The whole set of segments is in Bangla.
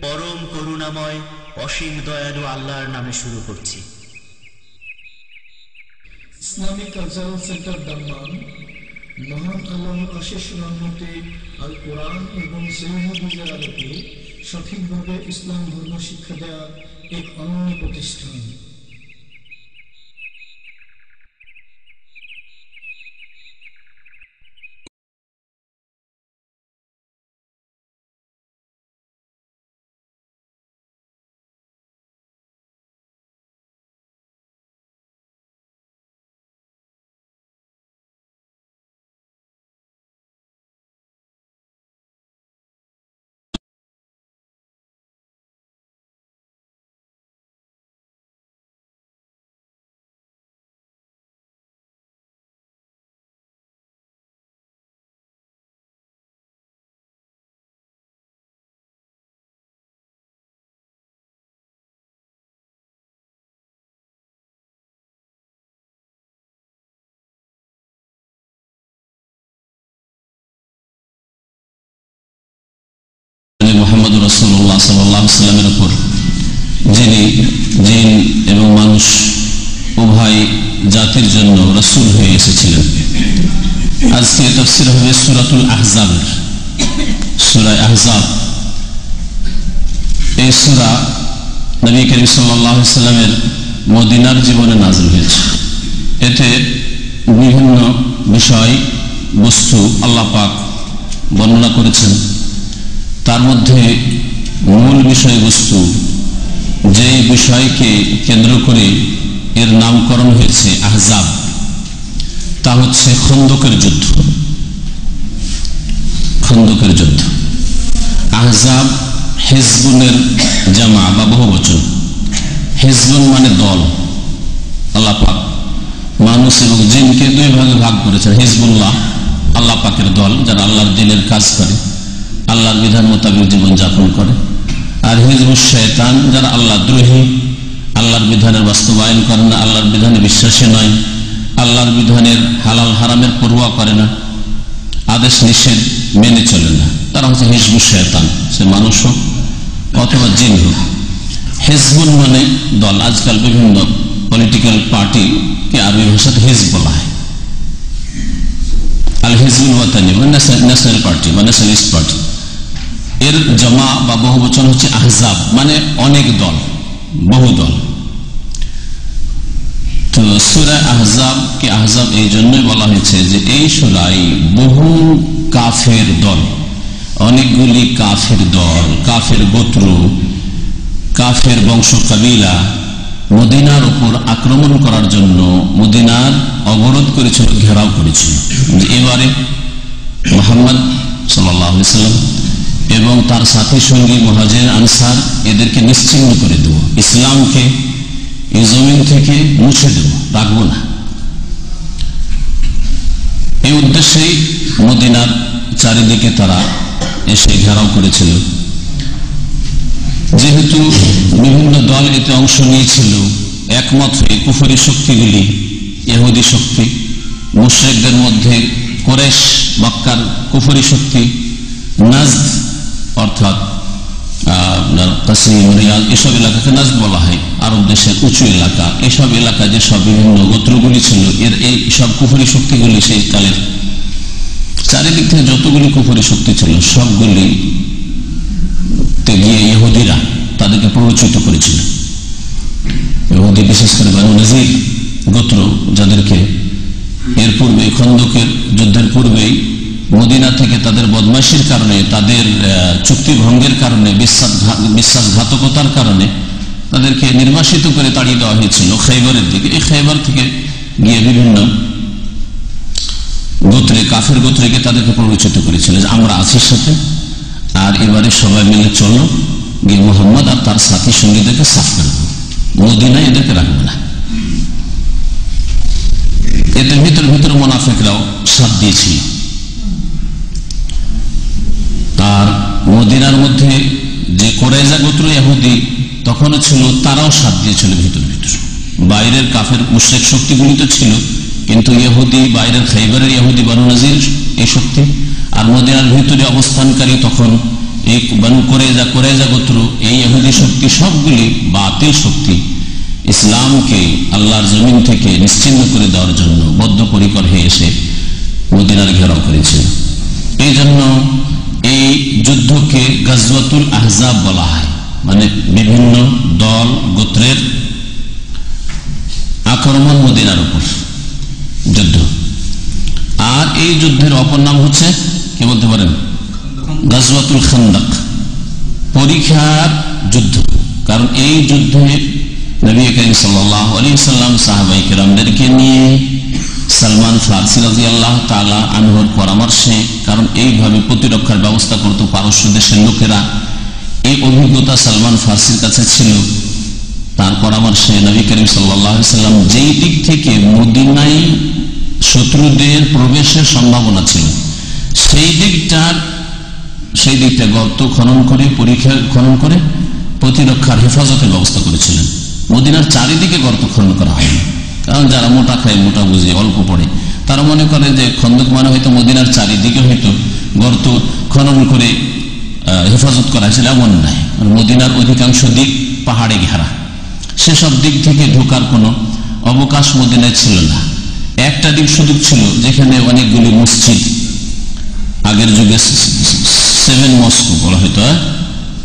পরম করুণাময় অসীম দয়ালু আল্লাহর নামে শুরু করছি। ইসলামিক কালচারাল সেন্টার দাম্মান মহান আল্লাহর অশেষ রহমতে আল কোরআন এবং সহিহ হাদিসের আলোকে সঠিকভাবে ইসলাম ধর্ম শিক্ষা দেওয়া এক অনন্য প্রতিষ্ঠান। মুহাম্মদ রাসূলুল্লাহ সাল্লাল্লাহু আলাইহি ওয়াসাল্লামের উপর যিনি জিন এবং মানুষ উভয় জাতির জন্য রাসূল হয়ে এসেছিলেন। আজকে তাফসীর হবে সূরাতুল আহজাব, সূরা আহজাব। এই সূরা নবী করিম সাল্লাল্লাহু আলাইহি ওয়াসাল্লামের মদিনার জীবনে নাযিল হয়েছে। এতে বিভিন্ন বিষয় বস্তু আল্লাহ পাক বর্ণনা করেছেন। তার মধ্যে মূল বিষয়বস্তু, যে বিষয়কে কেন্দ্র করে এর নামকরণ হয়েছে আহজাব, তা হচ্ছে খন্দকের যুদ্ধ। খন্দকের যুদ্ধ। আহজাব হিজবুনের জামা বা বহুবচন। হিজবুন মানে দল। আল্লাহ পাক মানুষ এবং জিনকে দুই ভাগে ভাগ করেছেন। হিজবুল্লাহ আল্লাহ পাকের দল, যারা আল্লাহর দ্বীনের কাজ করে, আল্লাহর বিধান মোতাবেক জীবন যাপন করে। আর হিজবুশ শয়তান, যারা আল্লাহ দ্রোহী, আল্লাহর বিধানের বাস্তবায়ন করে না, আল্লাহর বিধানে বিশ্বাসী নয়, আল্লাহর বিধানের হালাল হারামের পরোয়া করে না, আদেশ নিষেধ মেনে চলে না, তারা হচ্ছে হিজবুশ শয়তান। সে মানুষ হোক অথবা জিন হোক। হিজবুন মানে দল। আজকাল বিভিন্ন পলিটিক্যাল পার্টিকে আরবি ভাষাতে হিজব বলা হয়। আল হিজবুল ওয়াতানি মানে ন্যাশনাল পার্টি বা ন্যাশনালিস্ট পার্টি, এর জমা বা বহুবচন হচ্ছে আহজাব, মানে অনেক দল, বহু দল। তো সূরা আহজাবকে আহজাব এই জন্যই বলা হয়েছে যে এই সূরায় বহু কাফের দল, অনেকগুলি কাফের দল, কাফের গোত্র, কাফের বংশ কাবিলা মদিনার উপর আক্রমণ করার জন্য মদিনার অবরোধ করেছিল, ঘেরাও করেছিল। এবারে মুহাম্মদ সাল্লাল্লাহু আলাইহি ওয়াসাল্লাম এবং তার সাথী সঙ্গী মুহাজির আনসার এদেরকে নিশ্চিহ্ন করে দেব, ইসলামকে এই জমিন থেকে মুছে দেব, রাখবো না। এই উদ্দেশ্যেই মদিনার চারিদিকে তারা এসে ঘেরাও করেছিল। যেহেতু বিভিন্ন দল এতে অংশ নিয়েছিল, একমত হয়ে কুফরি শক্তিগুলি, ইহুদি শক্তি, মুশরিকদের মধ্যে কুরাইশ মক্কার কুফরি শক্তি, নাজদ অর্থাৎ কাসিম, রিয়াদ, এসব এলাকাকে নাজদ বলা হয়, আরব দেশের উঁচু এলাকা। এসব এলাকা যেসব বিভিন্ন গোত্রগুলি ছিল, এর এই সব কুফরি শক্তিগুলি সেই কালের চারিদিক থেকে যতগুলি কুফরি শক্তি ছিল সবগুলি গিয়ে ইহুদিরা তাদেরকে প্ররোচিত করেছিল। ইহুদি বিশেষ করে বানু নাজির গোত্র, যাদেরকে এর পূর্বে খন্দকের যুদ্ধের পূর্বেই মদিনা থেকে তাদের বদমাশির কারণে, তাদের চুক্তি ভঙ্গের কারণে, বিশ্বাসঘাতকতার কারণে তাদেরকে নির্বাসিত করে তাড়িয়ে দেওয়া হয়েছিল খাইবারের দিকে। এই খাইবার থেকে গিয়ে বিভিন্ন গোত্রে, কাফের গোত্রে গিয়ে তাদেরকে প্ররোচিত করেছিল যে আমরা আছি সাথে, আর এবারে সবাই মিলে চলো, গিয়ে মুহাম্মদ আর তার সাথী সঙ্গীদেরকে সাফ করে দেবো, মদিনায় এদেরকে রাখবে না। এদের ভিতরে মুনাফিকরাও সাথ দিয়েছিল। আর মদিনার মধ্যে যে কুরাইজা গোত্র ইহুদি তখনও ছিল, তারাও সাথ দিয়েছিল ভিতর। বাইরের কাফের মুশরিক শক্তিগুলি তো ছিল, কিন্তু ইহুদি, বাইরের খাইবারের ইহুদি বানু নাজির এই শক্তি, আর মদিনার ভিতরে অবস্থানকারী তখন এই বানু কুরাইজা গোত্র, এই ইহুদি শক্তি সবগুলি বাতিল শক্তি ইসলামকে আল্লাহর জমিন থেকে নিশ্চিহ্ন করে দেওয়ার জন্য বদ্ধপরিকর হয়ে এসে মদিনার ঘেরাও করেছিল। এই জন্য এই যুদ্ধকে গাজওয়াতুল আহজাব বলা হয়, মানে বিভিন্ন দল গোত্রের আক্রমণ মদিনার উপর যুদ্ধ। আর এই যুদ্ধের অপর নাম হচ্ছে কি বলতে পারেন? গাজওয়াতুল খান্দাক, পরীক্ষার যুদ্ধ। কারণ এই যুদ্ধে নবী করিম সাল্লাল্লাহু আলাইহি ওয়াসাল্লাম সাহাবায়ে কেরামদেরকে নিয়ে সালমান ফারসি রাদিয়াল্লাহু তাআলা আনহুর পরামর্শে, কারণ এইভাবে প্রতিরক্ষার ব্যবস্থা করত পারস্য দেশের লোকেরা, এই অভিজ্ঞতা সালমান ফারসির কাছে ছিল। তার পরামর্শে নবী করিম সাল্লাল্লাহু আলাইহি ওয়াসাল্লাম যেই দিক থেকে মদিনায় শত্রুদের প্রবেশের সম্ভাবনা ছিল সেই দিকটা গর্ত খনন করে, পরীক্ষা খনন করে প্রতিরক্ষার হেফাজতের ব্যবস্থা করেছিলেন। মদিনার চারিদিকে গর্ত খনন করা হয়নি, কারণ যারা মোটা খায়, মোটা বুঝে, অল্প পড়ে, তারা মনে করে যে খন্দক মানে হয়তো মদিনার চারিদিকে হয়তো গর্ত খনন করে হেফাজত করা হয়েছিল, এমন নাই। মদিনার অধিকাংশ দিক পাহাড়ে ঘেরা, সেসব দিক থেকে ঢোকার কোনো অবকাশ মদিনায় ছিল না। একটা দিক শুধু ছিল যেখানে অনেকগুলি মসজিদ, আগের যুগে 7 মস্ক বলা হয়তো,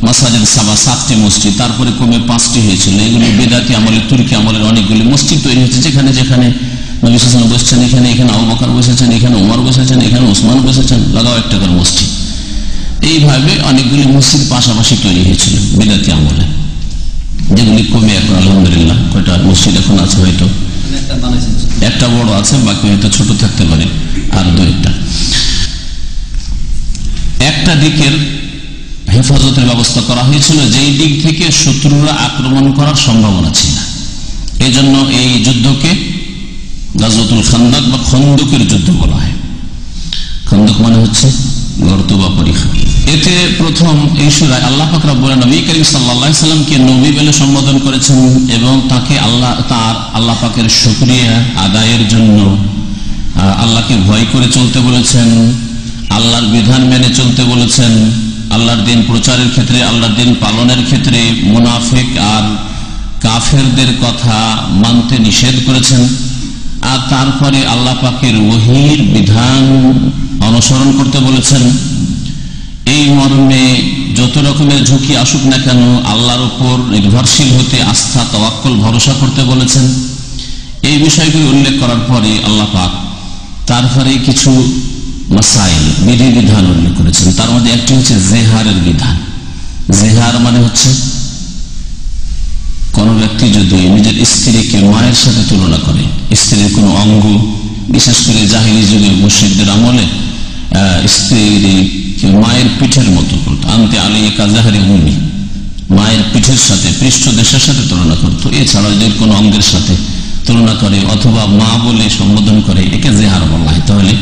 মাসাজিদ সাবা 7টি মসজিদ, তারপরে কমে 5টি হয়েছিল। এগুলি বেদাতি আমলে, তুর্কি আমলের অনেকগুলি মসজিদ তৈরি হয়েছে, যেখানে যেখানে নবী সাল্লাল্লাহু আলাইহি ওয়াসাল্লাম বসেছেন, এখানে আবু বকর বসেছেন, এখানে ওমর বসেছেন, এখানে ওসমান বসেছেন, লাগাও একটা করে মসজিদ। এইভাবে অনেকগুলি মসজিদ পাশাপাশি তৈরি হয়েছিল বেদাতি আমলে, যেগুলি কমে এখন আলহামদুলিল্লাহ কয়টা মসজিদ এখন আছে, হয়তো একটা বড় আছে, বাকি হয়তো ছোট থাকতে পারে আর 2-1টা। একটা দিকের হেফাজতের ব্যবস্থা করা হয়েছিল যেই দিক থেকে শত্রুরা আক্রমণ করার সম্ভাবনা ছিল। এই জন্য এই যুদ্ধকে গাজওয়াতুল খান্দাক বা খন্দকের যুদ্ধ বলা হয়। খন্দক মানে হচ্ছে গর্ত বা পরীক্ষা। এতে প্রথম এই সূরায় আল্লাহ পাক রব্বুল আলামিন নবী করিম সাল্লাল্লাহু আলাইহি সাল্লামকে নবী বলে সম্বোধন করেছেন এবং তাকে আল্লাহ পাকের শুকরিয়া আদায়ের জন্য আল্লাহকে ভয় করে চলতে বলেছেন, আল্লাহর বিধান মেনে চলতে বলেছেন, আল্লাহর দিন প্রচারের ক্ষেত্রে, আল্লাহর দিন পালনের ক্ষেত্রে মুনাফিক আর কাফেরদের কথা মানতে নিষেধ করেছেন। আর তারপরে আল্লাহ পাকের ওহীর বিধান অনুসরণ করতে বলেছেন। এই মর্মে যত রকমের ঝুঁকি আসুক না কেন আল্লাহর উপর নির্ভরশীল হতে, আস্থা তাওয়াক্কুল ভরসা করতে বলেছেন। এই বিষয়গুলি উল্লেখ করার পরে আল্লাহ পাক তারপরে কিছু মাসাইল, বিধিবিধান উল্লেখ করেছেন। তার মধ্যে একটি হচ্ছে জেহারের বিধান। জেহার মানে হচ্ছে কোন ব্যক্তি যদি নিজের স্ত্রীকে মায়ের সাথে তুলনা করে, স্ত্রীর কোন অঙ্গ, বিশেষ করে জাহিলি যুগের মুশরিকদের আমলে স্ত্রীকে মায়ের পিঠের মতো করতো, আনতে আলাইকা জাহরি উম্মি, মায়ের পিঠের সাথে, পৃষ্ঠদেশের সাথে তুলনা করতো। এছাড়া যদি কোন অঙ্গের সাথে তুলনা করে অথবা মা বলে সম্বোধন করে, একে জেহার বলা হয়। তাহলে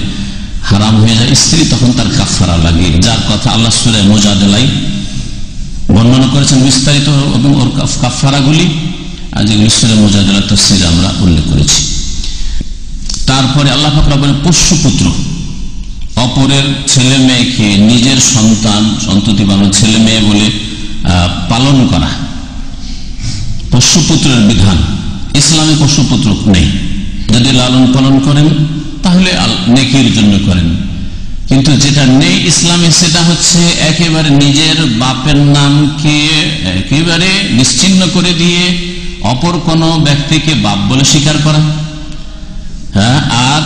হারাম হয়ে যায় স্ত্রী, তখন তার কাফারা লাগে, যার কথা আল্লাহ সূরা মুজাদালায় বর্ণনা করেছেন বিস্তারিত, এবং ওর কাফারাগুলি যেগুলি সূরা মুজাদালার তাফসীরে আমরা উল্লেখ করেছি। তারপরে আল্লাহ পাক বলেন পোষ্যপুত্র, অপরের ছেলে মেয়েকে নিজের সন্তান, সন্ততি বানো ছেলে মেয়ে বলে পালন করা, পোষ্যপুত্রের বিধান। ইসলামে পোষ্যপুত্র নেই, যদি লালন পালন করেন তাহলে নেকির জন্য করেন, কিন্তু যেটা নেই ইসলামে সেটা হচ্ছে একেবারে নিজের বাপের নামকে একেবারে নিশ্চিহ্ন করে দিয়ে অপর কোনো ব্যক্তিকে বাপ বলে স্বীকার করা। হ্যাঁ, আর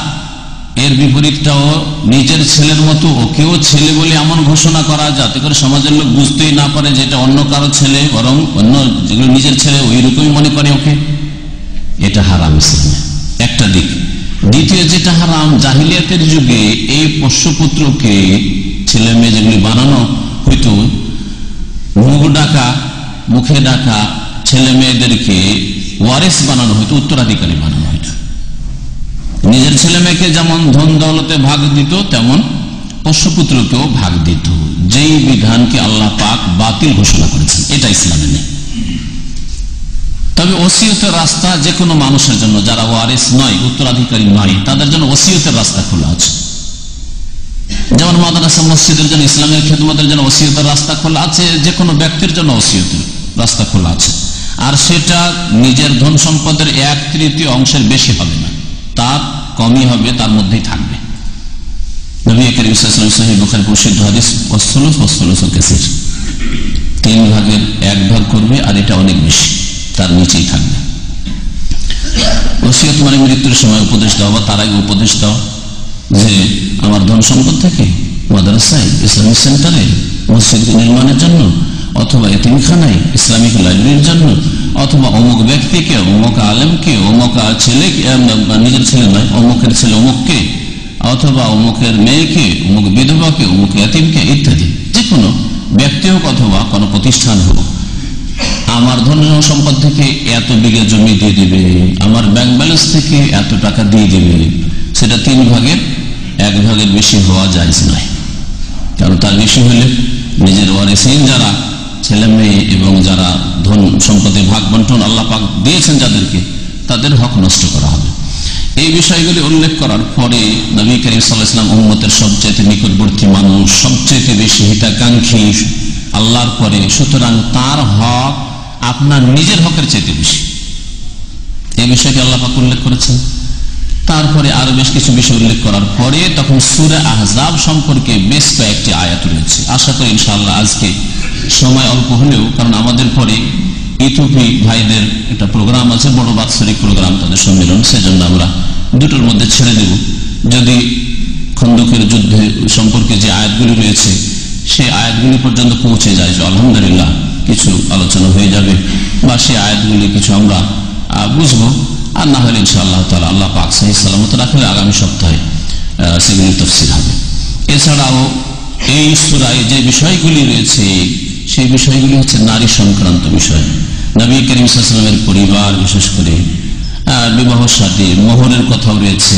এর বিপরীতটাও নিজের ছেলের মতো ওকেও ছেলে বলে এমন ঘোষণা করা যাতে করে সমাজের লোক বুঝতেই না পারে যে এটা অন্য কারো ছেলে, বরং অন্য যেগুলো নিজের ছেলে ওই রকমই মনে করে ওকে। এটা হারাম ইসলামে একটা দিক। দ্বিতীয় যেটা হারাম, জাহিলিয়াতের যুগে এই পোষ্যপুত্রকে ছেলে মেয়ে যেগুলি বানানো হইতো, মুখে ডাকা ছেলে মেয়েদেরকে ওয়ারিস বানানো হইতো, উত্তরাধিকারী বানানো হইতো। নিজের ছেলে মেয়েকে যেমন ধন দৌলতে ভাগ দিত, তেমন পোষ্যপুত্রকেও ভাগ দিত, যেই বিধানকে আল্লাহ পাক বাতিল ঘোষণা করেছেন। এটা ইসলামে নেই। তবে ওসিয়তের রাস্তা যে কোনো মানুষের জন্য, যারা ওয়ারিস নয়, উত্তরাধিকারী নয়, তাদের জন্য ওসিয়তের রাস্তা খোলা আছে। যেমন স্কুল মাদ্রাসা মসজিদের জন্য, ইসলামের খেদমতের জন্য ওসিয়তের রাস্তা খোলা আছে, যে কোনো ব্যক্তির জন্য ওসিয়তের রাস্তা খোলা আছে। আর সেটা নিজের ধন সম্পদের 1/3 অংশের বেশি হবে না, তার কমই হবে, তার মধ্যেই থাকবে। নবী করিম সাল্লাল্লাহু আলাইহি ওয়াসাল্লাম সহিহ বুখারী প্রসিদ্ধ হাদিস, ওয়াসসুলুসুল কাসীর, 3 ভাগের 1 ভাগ করবে, আর এটা অনেক বেশি, তার নিচেই থাকবে। ওসিয়ত মানে মৃত্যুর সময় উপদেশ দেওয়া বা তার আগে উপদেশ দেওয়া, যে আমার ধন সম্পদ থেকে মাদ্রাসায়, ইসলামিক সেন্টারে, মসজিদ নির্মাণের জন্য, অথবা এতিমখানায়, ইসলামিক লাইব্রেরির জন্য, অথবা অমুক ব্যক্তিকে, অমুক আলেমকে, অমুক ছেলে, নিজের ছেলে নয়, অমুকের ছেলে অমুককে, অথবা অমুকের মেয়েকে, অমুক বিধবাকে, অমুক এতিমকে ইত্যাদি, যে কোনো ব্যক্তি হোক অথবা কোনো প্রতিষ্ঠান হোক, আমার ধন সম্পদ থেকে এত বিঘা জমি দিয়ে দিবে, আমার ব্যাংক ব্যালেন্স থেকে এত টাকা দিয়ে দিবে, সেটা 3 ভাগের 1 ভাগের বেশি হওয়া জায়েজ নয়। কারণ তার বেশি হলে নিজের ওয়ারিসিন যারা ছেলে মেয়ে এবং যারা ধন সম্পদে ভাগ বন্টন আল্লাহ পাক দিয়েছেন যাদেরকে, তাদের হক নষ্ট করা হবে। এই বিষয়গুলি উল্লেখ করার পরে নবী করিম সাল্লাল্লাহু আলাইহি ওয়াসাল্লাম উম্মতের সবচেয়ে নিকটবর্তী মানুষ, সবচেয়ে বেশি হিতাকাঙ্ক্ষী আল্লাহর পরে, সুতরাং তার হক আপনার নিজের হকের চাইতে বেশি, এই বিষয়টি আল্লাহ পাক উল্লেখ করেছেন। তারপরে আরো বেশ কিছু বিষয় উল্লেখ করার পরে তখন সূরা আহজাব সম্পর্কে বেশ কয়েকটি আয়াত রয়েছে। আশা করি ইনশাআল্লাহ আজকে সময় অল্প হলেও, কারণ আমাদের পরে ইথিওপি ভাইদের একটা প্রোগ্রাম আছে, বড় বাৎসরিক প্রোগ্রাম, তাদের সম্মেলন, সেজন্য আমরা দুটোর মধ্যে ছেড়ে দেব। যদি খন্দকের যুদ্ধে সম্পর্কে যে আয়াতগুলি রয়েছে সেই আয়াতগুলি পর্যন্ত পৌঁছে যায়, আলহামদুলিল্লাহ কিছু আলোচনা হয়ে যাবে, বা সেই আয়াতগুলি কিছু আমরা বুঝবো। আর না হলে ইনশাআল্লাহ তাআলা আল্লাহ পাক সহি সালামত রাখলে আগামী সপ্তাহে সেগুলির তাফসীর হবে। এছাড়াও এই সূরায় যে বিষয়গুলি রয়েছে সেই বিষয়গুলি হচ্ছে নারী সংক্রান্ত বিষয়। নবী করিম সাল্লাল্লাহু আলাইহি ওয়াসাল্লামের পরিবার, বিশেষ করে বিবাহ শাদী, মোহরের কথাও রয়েছে,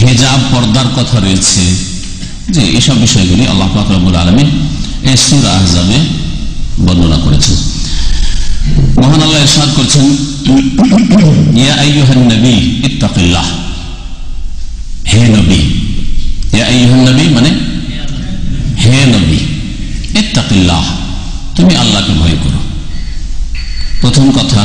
হিজাব পর্দার কথা রয়েছে, যে এইসব বিষয়গুলি আল্লাহ পাক রব্বুল আলামিন এই সূরা আহজাবে বর্ণনা করেছেন। মহান আল্লাহ ইরশাদ করছেন, ইয়া আইয়ুহান নবী ইত্তাকিল্লাহ, হে নবী, ইয়া আইয়ুহান নবী মানে হে নবী, ইত্তাকিল্লাহ তুমি আল্লাহকে ভয় করো। প্রথম কথা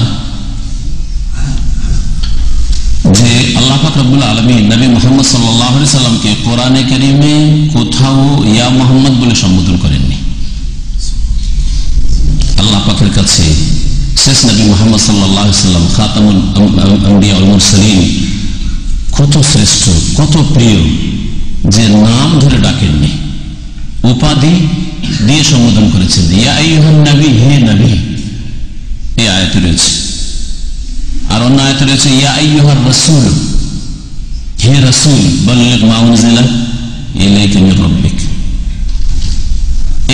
যে আল্লাহ পাক রব্বুল আলামিন নবী মুহাম্মদ সাল্লাল্লাহু আলাইহি সাল্লামকে কোরআনে কারীমে কোথাও ইয়া মুহাম্মদ বলে সম্বোধন করেননি। আল্লাহ পাকের কাছে শেষ নবী মুহাম্মদ সাল্লাল্লাহু আলাইহি সাল্লাম খাতামুল আম্বিয়া ওয়াল মুরসালিন কত শ্রেষ্ঠ, কত প্রিয়, যে নাম ধরে ডাকেননি, উপাধি দিয়ে সম্বোধন করেছেন। ইয়া আইয়ুহান নবী, হে নবী, এই আয়াতে রয়েছে। আর অন্য আয়াতে রয়েছে ইয়া আইয়ুহার রাসূল, হে রাসূল, বাল্লিগ মা উনজিলা ইলাইকা মির রাব্বিক।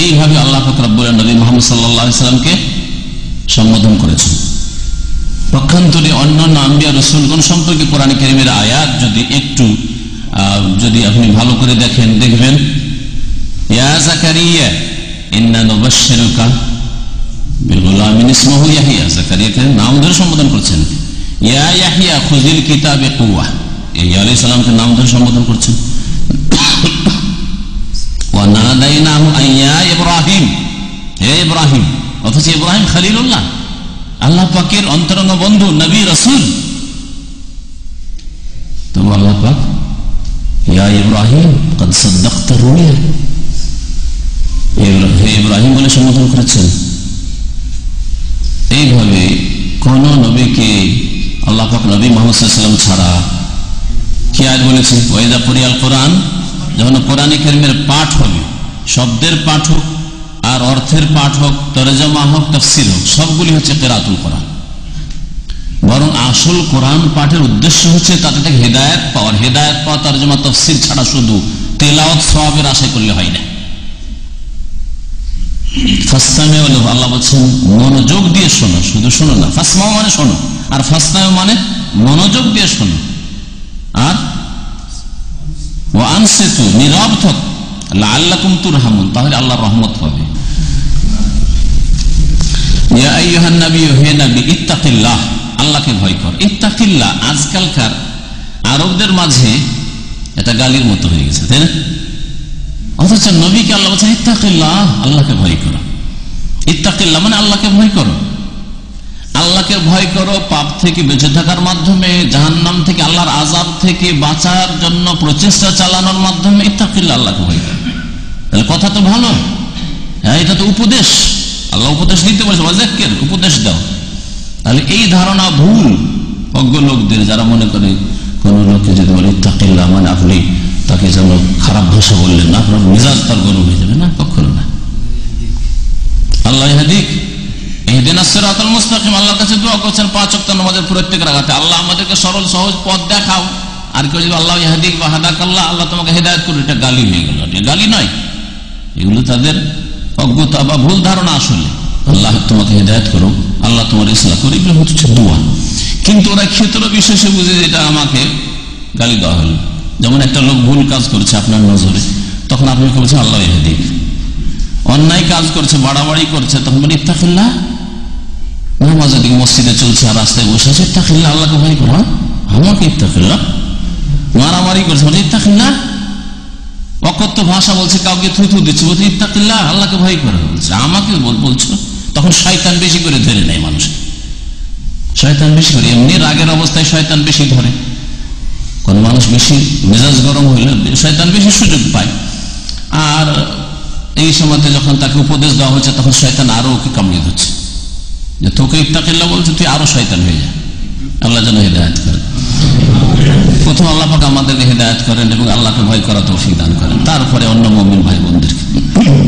এইভাবে আল্লাহ পাক রব্বুল আলামিন নবী মুহাম্মদ সাল্লাল্লাহু আলাইহি সাল্লামকে সম্বোধন করেছেন। পক্ষান্তরে অন্যান্য আম্বিয়া রাসূলগণ সম্পর্কে কোরআন কারীমের আয়াত যদি আপনি ভালো করে দেখবেন, ইয়া যাকারিয়া ইন্না নুবাশশিরুকা বিগুলামিন ইসমুহু ইয়াহইয়া, যাকারিয়াকে নাম ধরে সম্বোধন করছেন। ইয়া ইয়াহইয়া খুযিল কিতাবে কুওয়া, ইয়া আলাইহিস সালামকে নাম ধরে সম্বোধন করছেন। ওয়া নাদাইনাহু আইয়া ইব্রাহিম, হে ইব্রাহিম, অথচ ইব্রাহিম খলিলুল্লাহ, আল্লাহ পাকের অন্তরঙ্গ বন্ধু, নবী রাসূল। তো আল্লাহ পাক ইয়া ইব্রাহিম কদ সাদ্দাকতা রুয়া, হে ইব্রাহিম বলে সম্বোধন করেছেন। এইভাবে কোন নবীকে আল্লাহ পাক নবী মুহাম্মদ সাল্লাল্লাহু আলাইহি ওয়াসাল্লাম ছাড়া কি আয়াত বলেছে, ওয়াইদা কুরিয়াল কোরআন, যখন কোরআনে কারীমের পাঠ হবে, শব্দের পাঠ হোক আর অর্থের পাঠ হোক, তরজমা হোক, তাফসীর হোক, সবগুলি হচ্ছে কিরাতুল কোরআন। বরং আসল কোরআন পাঠের উদ্দেশ্য হচ্ছে তাতে থেকে হেদায়েত পাওয়ার, হেদায়েত পাওয়া তরজমা তাফসীর ছাড়া শুধু তেলাওয়াত সওয়াবের আশা করলে হয় না। ফাসতামিউ লাহু, আল্লাহ বলছেন মনোযোগ দিয়ে শোনো, শুধু শোনো না, ফাসমাউ মানে শোনো, আর ফাসতামিউ মানে মনোযোগ দিয়ে শোনো, আর ওয়া আনসিতু নীরব থাক, লাআল্লাকুম তুরহামুন, তাহলে আল্লাহর রহমত পাবে। ইয়া আইয়ুহান নবী, হে নবী, ইত্তাকিল্লাহ, আল্লাহকে ভয় কর। ইত্তাকিল্লাহ আজকালকার আরবদের মাঝে এটা গালির মতো হয়ে গেছে, তাই না? অথচ নবীকে আল্লাহ বলছেন ইত্তাকিল্লাহ, আল্লাহকে ভয় করো। ইত্তাকিল্লাহ মানে আল্লাহকে ভয় করো। আল্লাহকে ভয় করো পাপ থেকে বেঁচে থাকার মাধ্যমে, জাহান্নাম থেকে, আল্লাহর আযাব থেকে বাঁচার জন্য প্রচেষ্টা চালানোর মাধ্যমে। ইত্তাকিল্লাহ, আল্লাহকে ভয় করো। তাহলে কথা তো ভালো, হ্যাঁ, এটা তো উপদেশ। আল্লাহ উপদেশ দিতে বলছে, ওয়াযাক্কির, উপদেশ দাও। তাহলে এই ধারণা ভুল অজ্ঞ লোকদের, যারা মনে করে কোন লোককে যদি বলে ইত্তাকিল্লাহ মানে আপনি তাকে যেন খারাপ ভাষা বললেন না, আপনার মেজাজ তার গরম হয়ে যাবে, না, কখনো না। আল্লাহ ইহদিক ইহদিনাস সিরাতাল মুস্তাকিম, আল্লাহর কাছে দোয়া করছেন 5 ওয়াক্ত নামাজের প্রত্যেক রাকাতে, আল্লাহ আমাদেরকে সরল সহজ পথ দেখাও। আর কেউ যদি আল্লাহ ইহদিক বা হাদাকাল্লাহ, আল্লাহ তোমাকে হেদায়েত করুন, এটা গালি হয়ে গেল। এটা গালি নয়, এগুলো তাদের অজ্ঞতা বা ভুল ধারণা। আসলে আল্লাহ তোমাকে হেদায়েত করো, আল্লাহ তোমার ইসলাহ করো, এগুলো হচ্ছে দোয়া। কিন্তু ওরা ক্ষেত্র বিশেষে বুঝে এটা আমাকে গালি দেওয়া হলো। যেমন একটা লোক ভুল কাজ করছে আপনার নজরে, তখন আপনি বলছেন আল্লাহ ইহদিক। অন্যায় কাজ করছে, বাড়াবাড়ি করছে, তখন বলি ইত্তাকিল্লাহ। নামাজের দিকে মসজিদে চলছে আর রাস্তায় বসে আছে, ইত্তাকিল্লাহ, আল্লাহকে ভয় করো। আমাকে ইত্তাকিল্লাহ। মারামারি করছে, বলে ইত্তাকিল্লাহ। অকথ্য ভাষা বলছে, কাউকে থুথু দিচ্ছে, বলছে ইত্তাকিল্লাহ, আল্লাহকে ভয় করে বলছে। আমাকে বলছো, তখন শয়তান বেশি করে ধরে নেয় মানুষ। শয়তান বেশি করে, এমনি রাগের অবস্থায় শয়তান বেশি ধরে। কোন মানুষ বেশি মেজাজ গরম হইলে শয়তান বেশি সুযোগ পায়। আর এই সময়তে যখন তাকে উপদেশ দেওয়া হচ্ছে, তখন শয়তান আরো ওকে কামড়িয়ে ধরছে, যে তোকে ইত্তাকিল্লাহ বলছে, তুই আরো শয়তান হয়ে যায়। আল্লাহ যেন হেদায়েত করেন। প্রথম আল্লাহ পাক আমাদেরকে হেদায়েত করেন এবং আল্লাহকে ভয় করা তৌফিক দান করেন, তারপরে অন্য মুমিন ভাই বোনদেরকে,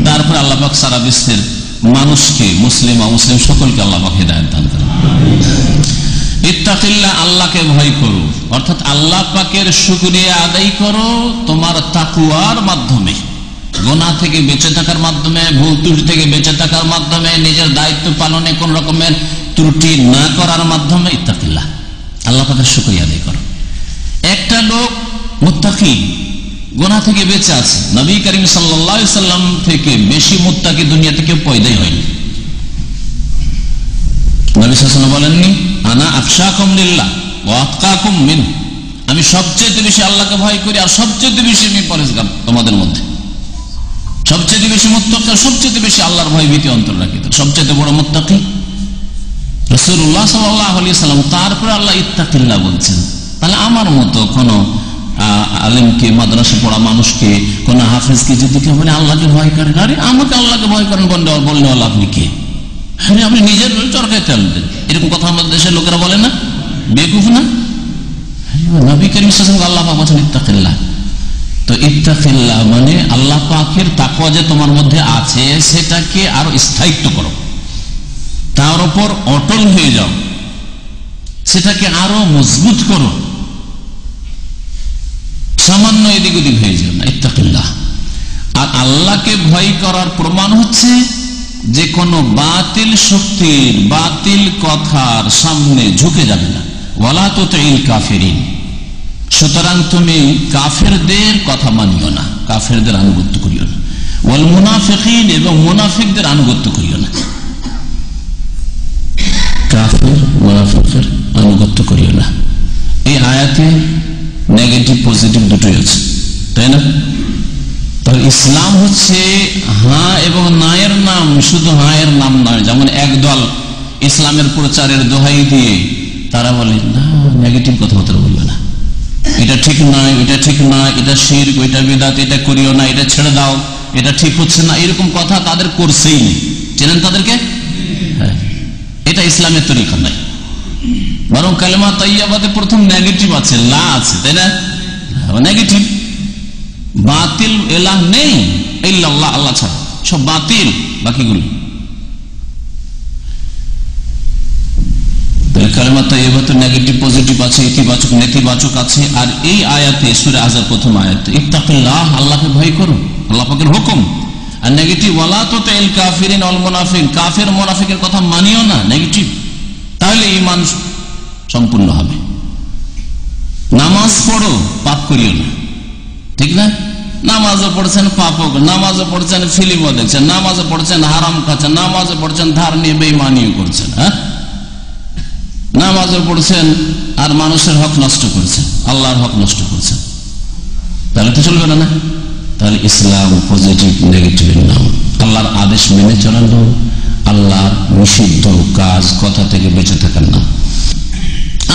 তারপরে আল্লাহ পাক সারা বিশ্বের মানুষকে, মুসলিম অমুসলিম সকলকে আল্লাহ পাক হেদায়েত দান করেন। ইত্তাকিল্লাহ, আল্লাহকে ভয় করো, অর্থাৎ আল্লাহ পাকের শুকরিয়া আদায় করো তোমার তাকওয়ার মাধ্যমে, গুনাহ থেকে বেঁচে থাকার মাধ্যমে, ভুল ত্রুটি থেকে বেঁচে থাকার মাধ্যমে, নিজের দায়িত্ব পালনে কোন রকমের ত্রুটি না করার মাধ্যমে। ইত্তাকিল্লাহ, আল্লাহ পাকের শুকরিয়া আদায় করো। একটা লোক মুত্তাকি, গুনাহ থেকে বেঁচে আছে, নবী করিম সাল্লাল্লাহু আলাইহি সাল্লাম থেকে বেশি মুত্তাকি দুনিয়াতে কেউ পয়দাই হয়নি। নবী সাল্লাল্লাহু আলাইহি ওয়াসাল্লাম বলেননি আনা আখশাকুম লিল্লাহ ওয়া আতকাকুম মিন, আমি সবচেয়ে বেশি আল্লাহকে ভয় করি আর সবচেয়ে বেশি আমি পরেজগার তোমাদের মধ্যে। সবচেয়ে বেশি মুত্তাকি, সবচেয়ে বেশি আল্লাহর ভয় ভীতি অন্তর রাখি, সবচেয়ে বড় মুত্তাকি রাসূলুল্লাহ সাল্লাল্লাহু আলাইহি ওয়াসাল্লাম। তারপরে আল্লাহ ইত্তাকিল্লাহ বলছেন। তাহলে আমার মতো কোন আলেমকে, মাদ্রাসা পড়া মানুষকে, কোন হাফেজকে যদি কেউ বলে আল্লাহকে ভয় করেন, আরে আমাকে আল্লাহকে ভয় করেন বললে আপনি কে? আরে আপনি নিজের চরকায় তেল দেন। এরকম কথা আমাদের দেশের লোকেরা বলে না, বেকুফ না? নবী করিম সাল্লাল্লাহু আলাইহি ওয়াসাল্লাম আল্লাহ পাক বলেছেন ইত্তাকিল্লাহ। তো ইত্তাকিল্লাহ মানে আল্লাহ পাকের তাকওয়া যে তোমার মধ্যে আছে সেটাকে আরো স্থায়িত্ব করো, তার উপর অটল হয়ে যাও, সেটাকে আরো মজবুত করো, সামান্য এদিক ওদিক হয়ে যাও না। ইত্তাকিল্লাহ। আর আল্লাহকে ভয় করার প্রমাণ হচ্ছে যে কোনো বাতিল শক্তির, বাতিল কথার সামনে ঝুঁকে যাবে না। ওয়ালা তুতিল কাফিরিন, সুতরাং তুমি কাফেরদের কথা মানিও না, কাফেরদের আনুগত্য করিও না। ওয়াল মুনাফিকিন, এবং মুনাফিকদের আনুগত্য করিও না। কাফের মুনাফিকের আনুগত্য করিও না। এই আয়াতে নেগেটিভ পজিটিভ দুটোই আছে, তাই না? তাহলে ইসলাম হচ্ছে হা এবং নায়ের নাম, শুধু হায়ের নাম নয়। যেমন একদল ইসলামের প্রচারের দোহাই দিয়ে তারা বলে না, নেগেটিভ কথাবার্তা বলবে না, এটা ঠিক নয়, এটা ঠিক নয়, এটা শিরক, এটা বিদআত, এটা করিও না, এটা ছেড়ে দাও, এটা ঠিক হচ্ছে না, এরকম কথা তাদের করছেই নেই। চেনেন তাদেরকে? হ্যাঁ, এটা ইসলামের তরিকা নাই। বরং কালেমা তাইয়্যিবাতে প্রথম নেগেটিভ আছে, লা আছে, তাই না? নেগেটিভ, বাতিল ইলাহ নেই ইল্লাল্লাহ, আল্লাহ ছাড়া সব বাতিল বাকিগুলো। কালেমা তাইয়্যিবাতে নেগেটিভ পজিটিভ আছে, ইতিবাচক নেতিবাচক আছে। আর এই আয়াতে সূরা আযাব প্রথম আয়াতে ইত্তাকিল্লাহ, আল্লাহকে ভয় করো, আল্লাহ পাকের হুকুম। আর নেগেটিভ ওয়ালা তুতিল কাফিরিন ওয়াল মুনাফিকিন, কাফের মুনাফিকের কথা মানিও না, নেগেটিভ। তাহলে ঈমান সম্পূর্ণ হবে। নামাজ পড়ো, পাপ করিও না, ঠিক না? নামাজও পড়ছেন, পাপও, নামাজও পড়ছেন, ফিল্মও দেখছেন, নামাজও পড়ছেন, হারাম খাচ্ছেন, নামাজও পড়ছেন, ধার নিয়ে বেঈমানিও করছেন, হ্যাঁ, নামাজও পড়ছেন আর মানুষের হক নষ্ট করছেন, আল্লাহর হক নষ্ট করছেন, তাহলে তো চলবে না। তাহলে ইসলাম পজিটিভ নেগেটিভের নাম। আল্লাহর আদেশ মেনে চলানো, আল্লাহর নিষিদ্ধ কাজ কথা থেকে বেঁচে থাকার নাম।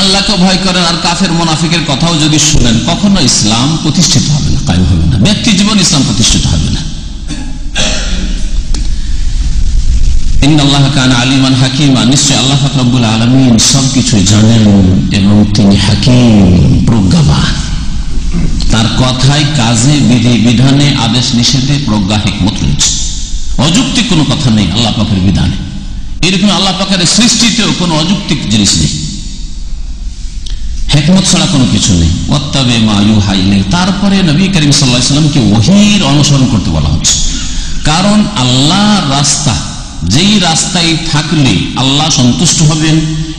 আল্লাহকে ভয় করেন আর কাফের মুনাফিকের কথাও যদি শুনেন, কখনো ইসলাম প্রতিষ্ঠিত হবে না, কায়েম হবে না, ব্যক্তি জীবন ইসলাম প্রতিষ্ঠিত হবে না। ইন্নাল্লাহ কানা আলিমান হাকিমা, নিশ্চয় আল্লাহ পাক রব্বুল আলামিন সবকিছু জানেন এবং তিনি হাকিম, প্রজ্ঞাবান। তার কথায়, কাজে, বিধি বিধানে, আদেশ নিষেধে প্রজ্ঞা হিকমত রয়েছে। অযৌক্তিক কোনো কথা নেই আল্লাহ পাকের বিধানে। এরকম আল্লাহ পাকের সৃষ্টিতেও কোনো অযৌক্তিক জিনিস নেই, হিকমত ছাড়া কোনো কিছু নেই। ওয়াত্তাবে মা ইউহা ইলাইহি, তারপরে নবী করিম সাল্লাল্লাহু আলাইহি ওয়াসাল্লামকে ওহীর অনুসরণ করতে বলা হচ্ছে। কারণ আল্লাহর রাস্তা, যেই রাস্তায় থাকলে আল্লাহ সন্তুষ্ট হবেন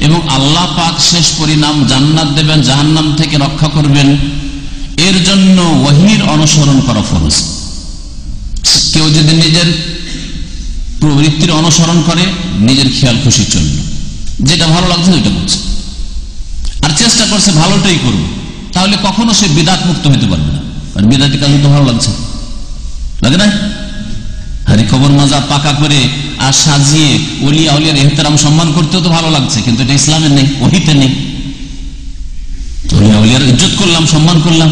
এবং আল্লাহ পাক শেষ পরিণাম জান্নাত দেবেন, জাহান্নাম থেকে রক্ষা করবেন, এর জন্য ওহীর অনুসরণ করা ফরজ। কেউ যদি নিজের প্রবৃত্তির অনুসরণ করে, নিজের খেয়াল খুশি চলল, যেটা ভালো লাগছে ওইটা করছে, আর চেষ্টা করছে ভালোটাই করবে, তাহলে কখনো সে বিদাত মুক্ত হতে পারবে না। আর বিদাতি কাজ তো ভালো লাগছে, লাগে না? আরে খবর মজা পাকা করে আর সাজিয়ে ওলিয়া উলিয়ার ইহতেরাম সম্মান করতেও তো ভালো লাগছে, কিন্তু এটা ইসলামের নেই, ওহীতে নেই। ওলিয়া উলিয়ার ইজ্জত করলাম, সম্মান করলাম,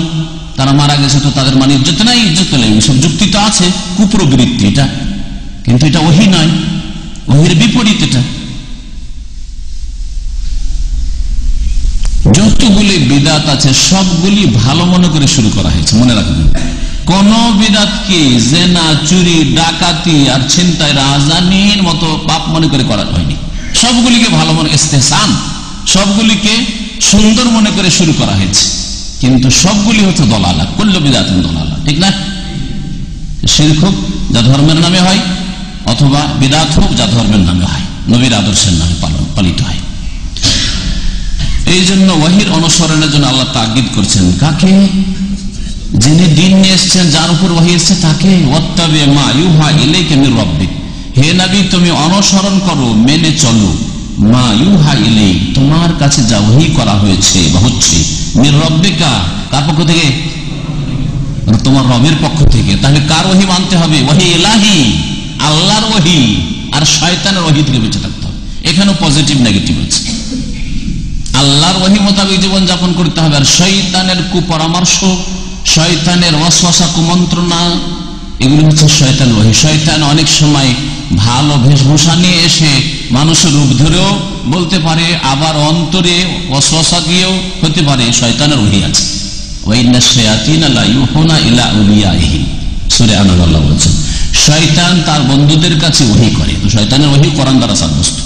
তারা মারা গেছে তো তাদের মানে ইজ্জত নাই, ইজ্জত নেই, সব যুক্তি তো আছে, কুপ্রবৃত্তি এটা, কিন্তু এটা ওহী নয়, ওহীর বিপরীত এটা। যতগুলি বিদাত আছে সবগুলি ভালো মনে করে শুরু করা হয়েছে, মনে রাখবেন। কোন বিদাতকে জেনা, চুরি, ডাকাতি আর ছিনতাই, রাজানির মতো পাপ মনে করে করা হয়নি। সবগুলিকে ভালো মনে, ইস্তেহসান, সবগুলিকে সুন্দর মনে করে শুরু করা হয়েছে, কিন্তু সবগুলি হচ্ছে দলালা, কুল্লু বিদাতিন দলালা, ঠিক না? শিরক হোক যা ধর্মের নামে হয়, অথবা বিদাত হোক যা ধর্মের নামে হয়, নবীর আদর্শের নামে পালিত হয়। এই জন্য ওহীর অনুসরণের জন্য আল্লাহ তাগিদ করছেন কাকে? যিনি দিন নিয়ে এসছেন, যার উপর ওহী এসছে তাকে। ওয়াত্তাবি মা ইউহা ইলাইকা মির রাব্বিক, হে নবী তুমি অনুসরণ করো, মেনে চলো, মা ইউহা ইলাইক, তোমার কাছে যা ওহী করা হয়েছে বা হচ্ছে, মির রাব্বিকা, কার পক্ষ থেকে? তোমার রবের পক্ষ থেকে। তাহলে কার ওহী মানতে হবে? ওহী ইলাহি, আল্লাহর ওহী, আর শয়তানের ওহী থেকে বেঁচে থাকতে হবে। এখানেও পজিটিভ নেগেটিভ আছে। আল্লাহর ওহী মোতাবেক জীবন যাপন করতে হবে, আর শয়তানের কুপরামর্শ, শয়তানের ওয়াসওয়াসা, কুমন্ত্রণা, এগুলো হচ্ছে শয়তান ওহী। শয়তান অনেক সময় ভালো বেশভূষা নিয়ে এসে মানুষের রূপ ধরেও বলতে পারে, আবার অন্তরে ওয়াসওয়াসা দিয়েও হতে পারে শয়তানের ওহী আছে। ওয়াইন্নাশ শায়াতিনা লা ইউহুনা ইলা আউলিয়াইহি, সূরা আন-নাহল আল্লাহ বলেছেন শয়তান তার বন্ধুদের কাছে ওহী করে। তো শয়তানের ওহী কোরআন দ্বারা সাব্যস্ত।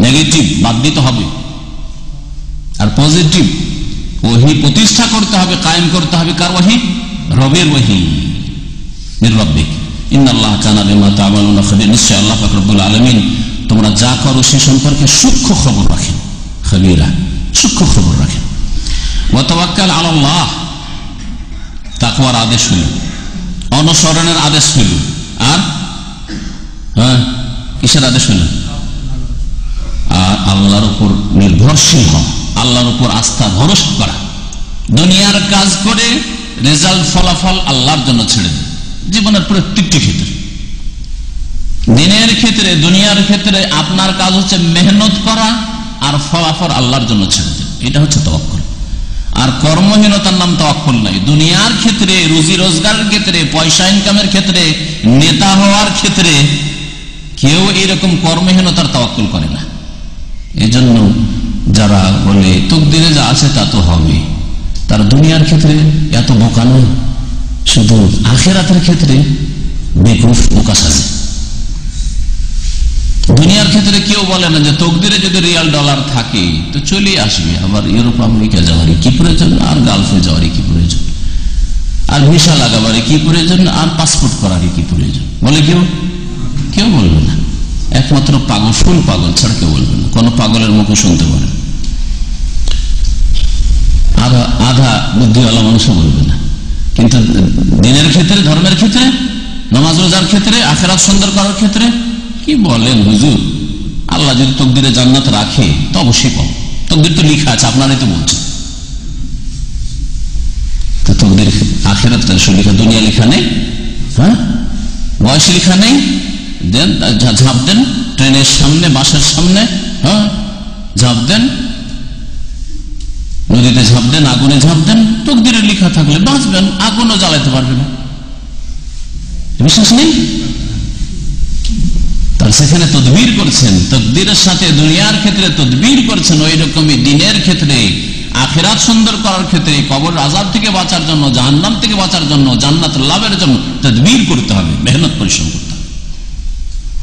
নেগেটিভ বাদ দিতে হবে, আর পজিটিভ ওহী প্রতিষ্ঠা করতে হবে, কায়েম করতে হবে। কার ওহী? রবের ওহী, মির রাব্বিক। ইন্নাল্লাহা কানা বিমা তা'মালুনা খাবীর, নিশ্চয় আল্লাহ পাক রব্বুল আলামিন তোমরা যা করো সে সম্পর্কে সূক্ষ্ম খবর রাখেন। খাবীরা, সূক্ষ্ম খবর রাখেন। ওয়া তাওয়াক্কাল আলাল্লাহ, তাকওয়ার আদেশ হলো, অনুসরণের আদেশ হলো, আর কিসের আদেশ হলো? আর আল্লাহর উপর নির্ভরশীল হওয়া, আল্লাহর উপর আস্থা ভরসা করা। দুনিয়ার কাজ করে রেজাল্ট, ফলাফল আল্লাহর জন্য ছেড়ে দেয়। জীবনের প্রত্যেকটি ক্ষেত্রে, দিনের ক্ষেত্রে, দুনিয়ার ক্ষেত্রে আপনার কাজ হচ্ছে মেহনত করা, আর ফলাফল আল্লাহর জন্য ছেড়ে দেয়। এটা হচ্ছে তাওয়াক্কুল। আর কর্মহীনতার নাম তাওয়াক্কুল নাই। দুনিয়ার ক্ষেত্রে, রুজি রোজগারের ক্ষেত্রে, পয়সা ইনকামের ক্ষেত্রে, নেতা হওয়ার ক্ষেত্রে কেউ এরকম কর্মহীনতার তাওয়াক্কুল করে না। এই জন্য যারা বলে তকদিরে যা আছে তা তো হবে, তারা দুনিয়ার ক্ষেত্রে এত বোকা নয়, শুধু আখিরাতের ক্ষেত্রে বেকুফ, বোকা সাজে। দুনিয়ার ক্ষেত্রে কেউ বলে না যে তকদিরে যদি রিয়াল ডলার থাকে তো চলে আসবে, আবার ইউরোপ আমেরিকা যাওয়ারই কি প্রয়োজন, আর গালফে যাওয়ারই কি প্রয়োজন, আর ভিসা লাগাবারই কি প্রয়োজন, আর পাসপোর্ট করারই কি প্রয়োজন, বলে কেউ? কেউ বলবে না। একমাত্র পাগল, ফুল পাগল ছাড়া কেউ বলবে না। কোন পাগলের মুখে শুনতে পারেন, আধা বুদ্ধিওয়ালা মানুষও বলবে না। কিন্তু দিনের ক্ষেত্রে, ধর্মের ক্ষেত্রে, নামাজ রোজার ক্ষেত্রে, আখিরাত সুন্দর করার ক্ষেত্রে কি বলেন হুজুর, আল্লাহ যদি তকদিরে জান্নাত রাখে তো অবশ্যই পাবো। তকদির তো লিখা আছে, আপনারাই তো বলছেন। তো তকদির আখিরাত লেখা, দুনিয়া লেখা নেই। হ্যাঁ, বয়স লেখা নেই, দেন ঝাঁপ দেন, ট্রেনের সামনে, বাসের সামনে, হ্যাঁ ঝাঁপ দেন, নদীতে ঝাঁপ দেন, আগুনে ঝাঁপ দেন, তকদিরে লেখা থাকলে বাঁচবেন, আগুনও জ্বালাতে পারবে না। বিশ্বাস নেই? তার সেখানে তদবির করছেন, তকদিরের সাথে দুনিয়ার ক্ষেত্রে তদবির করছেন, ওই রকমই দিনের ক্ষেত্রে, আখিরাত সুন্দর করার ক্ষেত্রে, কবর আযাব থেকে বাঁচার জন্য, জাহান্নাম থেকে বাঁচার জন্য, জান্নাত লাভের জন্য তদবির করতে হবে, মেহনত পরিশ্রম করতে হবে।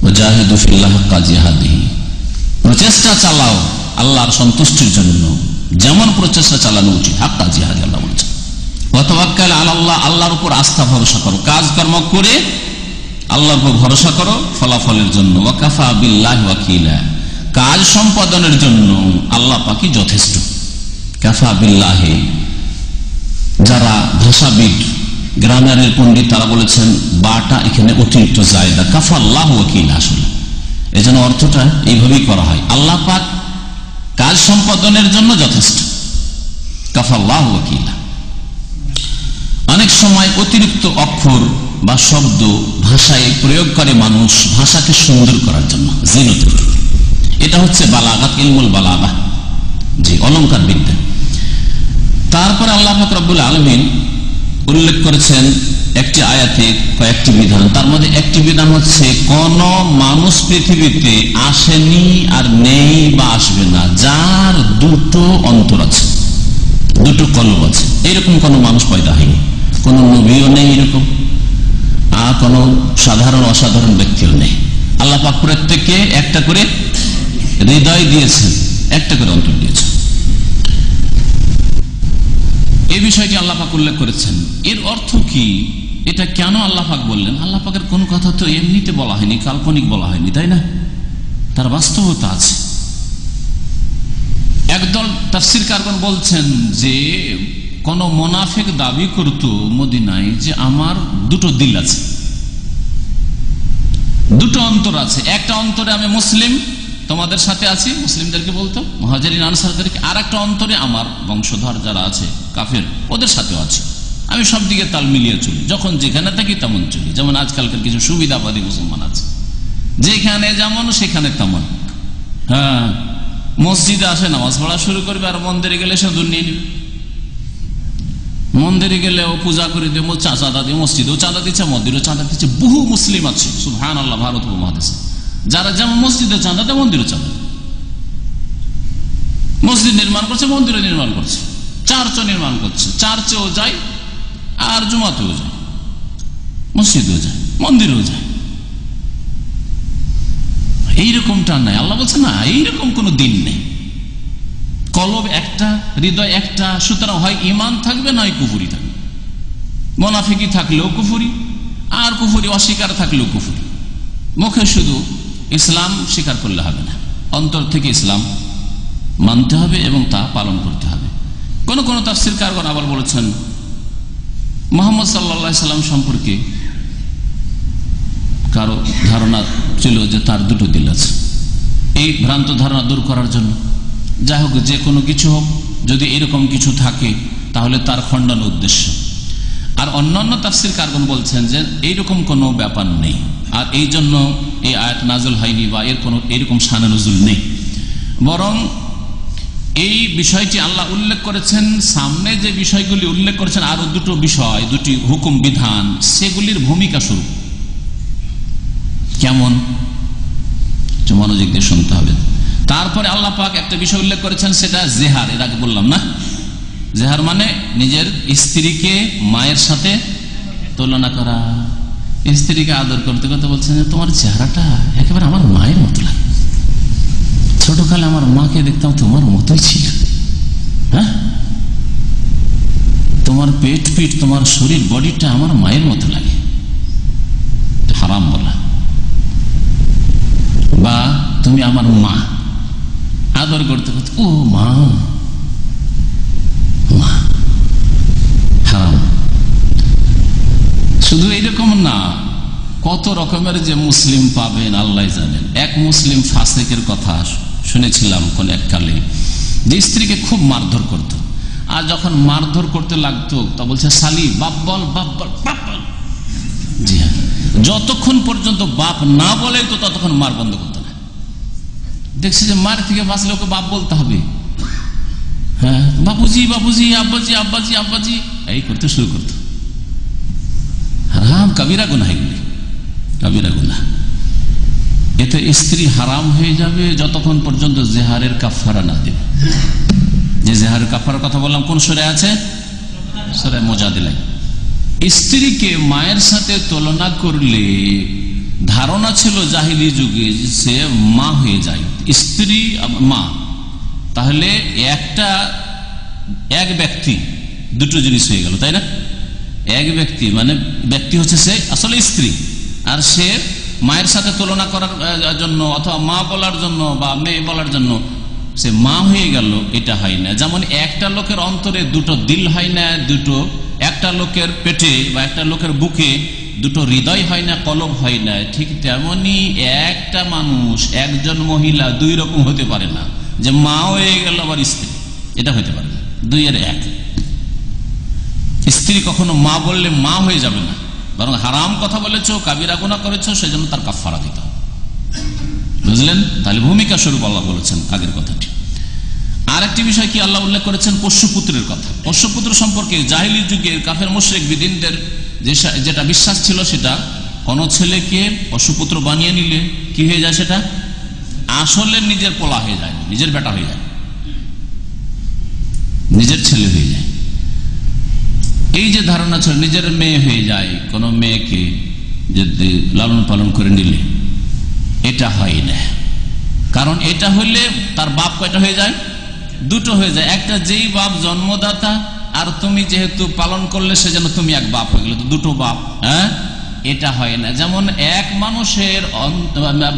ওয়াজাহিদু ফিল্লাহি হাক্কা জিহাদিহি, প্রচেষ্টা চালাও আল্লাহর সন্তুষ্টির জন্য, যেমন প্রচেষ্টা চালানো উচিত, হাক্কা জিহাদি আল্লাহ বলছেন। ওয়া তাওয়াক্কাল আলাল্লাহ, আল্লাহর উপর আস্থা ভরসা করো, কাজকর্ম করে আল্লাহর উপর ভরসা করো ফলাফলের জন্য। ওয়া কাফা বিল্লাহি ওয়াকিলা, কাজ সম্পাদনের জন্য আল্লাহ পাকই যথেষ্ট। কাফা বিল্লাহি, যারা ভাষাবিদ, গ্রামারের পণ্ডিত, তারা বলেছেন বাটা এখানে অতিরিক্ত জায়দা, কাফা আল্লাহ ওয়াকিলা, আসলে এজন্য অর্থটা এইভাবেই করা হয়, আল্লাহ পাক কাজ সম্পাদনের জন্য যথেষ্ট, কাফা আল্লাহ ওয়াকিলা। অনেক সময় অতিরিক্ত অক্ষর বা শব্দ ভাষায় প্রয়োগ করে মানুষ ভাষাকে সুন্দর করার জন্য, জিনত, এটা হচ্ছে বালাগাত, ইলমুল বালাগা, জি, অলংকার বিদ্যা। তারপরে আল্লাহ পাক রব্বুল আলামিন উল্লেখ করেছেন একটি আয়াতে কয়েকটি বিধান, তার মধ্যে একটি বিধান হচ্ছে কোন মানুষ পৃথিবীতে আসেনি আর নেই বা আসবে না যার দুটো অন্তর আছে, দুটো কলব আছে, এরকম কোন মানুষ পয়দা হয়নি, কোন নবীও নেই এরকম, আর কোন সাধারণ অসাধারণ ব্যক্তিও নেই। আল্লাহ পাক প্রত্যেককে একটা করে হৃদয় দিয়েছেন, একটা করে অন্তর দিয়েছেন। এই বিষয়টি আল্লাহ পাক উল্লেখ করেছেন। এর অর্থ কি, এটা কেন আল্লাহ পাক বললেন? আল্লাহ পাকের কোন কথা তো এমনিতে বলা হয়নি, কাল্পনিক বলা হয়নি, তাই না? তার বাস্তবতা আছে। একদল তাফসীরকারগণ বলছেন যে কোন মুনাফিক দাবি করত মদিনায় যে আমার দুটো দিল আছে, দুটো অন্তর আছে, একটা অন্তরে আমি মুসলিম, তোমাদের সাথে আছি, মুসলিমদেরকে বলতো, মুহাজিরিন আনসারদেরকে, আর একটা অন্তরে আমার বংশধর যারা আছে কাফের, ওদের সাথেও আছে। আমি সব দিকে তাল মিলিয়ে চলি, যখন যেখানে থাকি তেমন চলি। যেমন আজকালকার কিছু সুবিধাবাদী মুসলমান আছে, যেখানে যেমন সেখানে তেমন। হ্যাঁ, মসজিদে আসে নামাজ পড়া শুরু করবে, আর মন্দিরে গেলে সে নিয়ে নেবে, মন্দিরে গেলেও পূজা করে দেবো, চাঁদা দিয়ে, মসজিদেও চাঁদা দিচ্ছে, মন্দিরেও চাঁদা দিচ্ছে। বহু মুসলিম আছে সুবহানাল্লাহ ভারত উপমহাদেশে, যারা যেমন মসজিদে চাঁদা দেয়, মন্দিরও চাঁদা দেয়, মসজিদ নির্মাণ করছে, মন্দিরও নির্মাণ করছে, চার্চও নির্মাণ করছে, চার্চেও যায় আর জুমাতেও যায়, মসজিদেও যায়, মন্দিরেও যায়। এইরকমটা নাই, আল্লাহ বলছে না, এইরকম কোন দিন নেই। কলব একটা, হৃদয় একটা, সুতরাং হয় ইমান থাকবে নয় কুফরি থাকবে। মুনাফিকি থাকলেও কুফরি, আর কুফরি অস্বীকার থাকলেও কুফরি। মুখে শুধু ইসলাম স্বীকার করলে হবে না, অন্তর থেকে ইসলাম মানতে হবে এবং তা পালন করতে হবে। কোন কোন তাফসীরকারগণ আবার বলেছেন মুহাম্মদ সাল্লাল্লাহু আলাইহি সাল্লাম সম্পর্কে কারো ধারণা ছিল যে তার দুটো দিল আছে, এই ভ্রান্ত ধারণা দূর করার জন্য। যাই হোক, যে কোনো কিছু হোক, যদি এরকম কিছু থাকে তাহলে তার খণ্ডন উদ্দেশ্য। আর অন্যান্য তাফসীরকারগণ বলছেন যে এইরকম কোনো ব্যাপার নেই, আর এই জন্য এই আয়াত নাযিল হয়নি বা এর কোনো এরকম শানে নুজুল নেই। বরং এই বিষয়টি আল্লাহ উল্লেখ করেছেন, সামনে যে বিষয়গুলি উল্লেখ করেছেন আরো দুটো বিষয়, দুটি হুকুম বিধান, সেগুলির ভূমিকা স্বরূপ। কেমন, মনোযোগ দিয়ে শুনতে হবে। তারপরে আল্লাহ পাক একটা বিষয় উল্লেখ করেছেন, সেটা জেহার। এর আগে বললাম না, জেহার মানে নিজের স্ত্রীকে মায়ের সাথে তুলনা করা। স্ত্রীকে আদর করতে করতে বলছেন যে তোমার চেহারাটা একেবারে আমার মায়ের মতো লাগে, ছোটকালে আমার মাকে দেখতাম তোমার মতোই ছিল। হ্যাঁ, তোমার পেট পিঠ, তোমার শরীর, বডিটা আমার মায়ের মতো লাগে। হারাম বলা। বা তুমি আমার মা, আদর করতে করতে ও মা, মা, হারাম। শুধু এইরকম না, কত রকমের যে মুসলিম পাবেন আল্লাহ জানেন। এক মুসলিম ফাসিকের কথা শুনেছিলাম কোন এককালে, যে স্ত্রীকে খুব মারধর করত, আর যখন মারধর করতে লাগতো তা বলছে শালি বাপ বল, বাপ বল, বাপ বল, জি হ্যাঁ, যতক্ষণ পর্যন্ত বাপ না বলে তো ততক্ষণ মার বন্ধ করতো না। দেখছি যে মার থেকে বাঁচলে ওকে বাপ বলতে হবে। হ্যাঁ, বাবুজি বাবুজি, আব্বাজি আব্বাজি আব্বাজি, এই করতে শুরু করতো। হারাম কাবিরা গুনাহ, এগুলি কাবিরা গুনাহ। এতে স্ত্রী হারাম হয়ে যাবে যতক্ষণ পর্যন্ত জেহারের কাফারা না দেবে। যে জেহারের কাফারার কথা বললাম কোন সূরা আছে? সূরা মুজাদিলা। স্ত্রীকে মায়ের সাথে তুলনা করলে ধারণা ছিল জাহিলি যুগে সে মা হয়ে যায়, স্ত্রী মা। তাহলে এক ব্যক্তি দুটো জিনিস হয়ে গেল, তাই না? এক ব্যক্তি মানে ব্যক্তি হচ্ছে সে আসলে স্ত্রী, আর সে মায়ের সাথে তুলনা করার জন্য অথবা মা বলার জন্য বা মেয়ে বলার জন্য সে মা হয়ে গেল, এটা হয় না। যেমন একটা লোকের অন্তরে দুটো দিল হয় না, একটা লোকের পেটে বা একটা লোকের বুকে দুটো হৃদয় হয় না, কলব হয় না, ঠিক তেমনি একটা মানুষ, একজন মহিলা দুই রকম হতে পারে না, যে মা হয়ে গেল আবার স্ত্রী, এটা হতে পারে না। দুই এর এক। স্ত্রী কখনো মা বললে মা হয়ে যাবে না, বরং হারাম কথা বলেছো, কাবিরা গুনাহ করেছো, সেজন্য তার কাফারা দিতে হবে। বুঝলেন? তাহলে ভূমিকা স্বরূপ আল্লাহ বলেছেন আগের কথাটি। আর একটি বিষয় কি আল্লাহ উল্লেখ করেছেন? পোষ্যপুত্রের কথা। পোষ্যপুত্র সম্পর্কে জাহিলি যুগের কাফের মুশরিক বিদিনদের যেটা বিশ্বাস ছিল, সেটা কোন ছেলেকে পশুপুত্র বানিয়ে নিলে কি হয়ে যায়? সেটা আসলে নিজের পোলা হয়ে যায়, নিজের বেটা হয়ে যায়, নিজের ছেলে হয়ে যায়। এই যে ধারণা ছিল নিজের মেয়ে হয়ে যায়, কোন মেয়েকে যদি লালন পালন করে নিলে, এটা হয় না। কারণ এটা হইলে তার বাপ কয়টা হয়ে যায়? দুটো হয়ে যায়। একটা যেই বাপ জন্মদাতা, আর তুমি যেহেতু পালন করলে সেজন্য তুমি এক বাপ হয়ে গেলে, তো দুটো বাপ। হ্যাঁ, এটা হয় না। যেমন এক মানুষের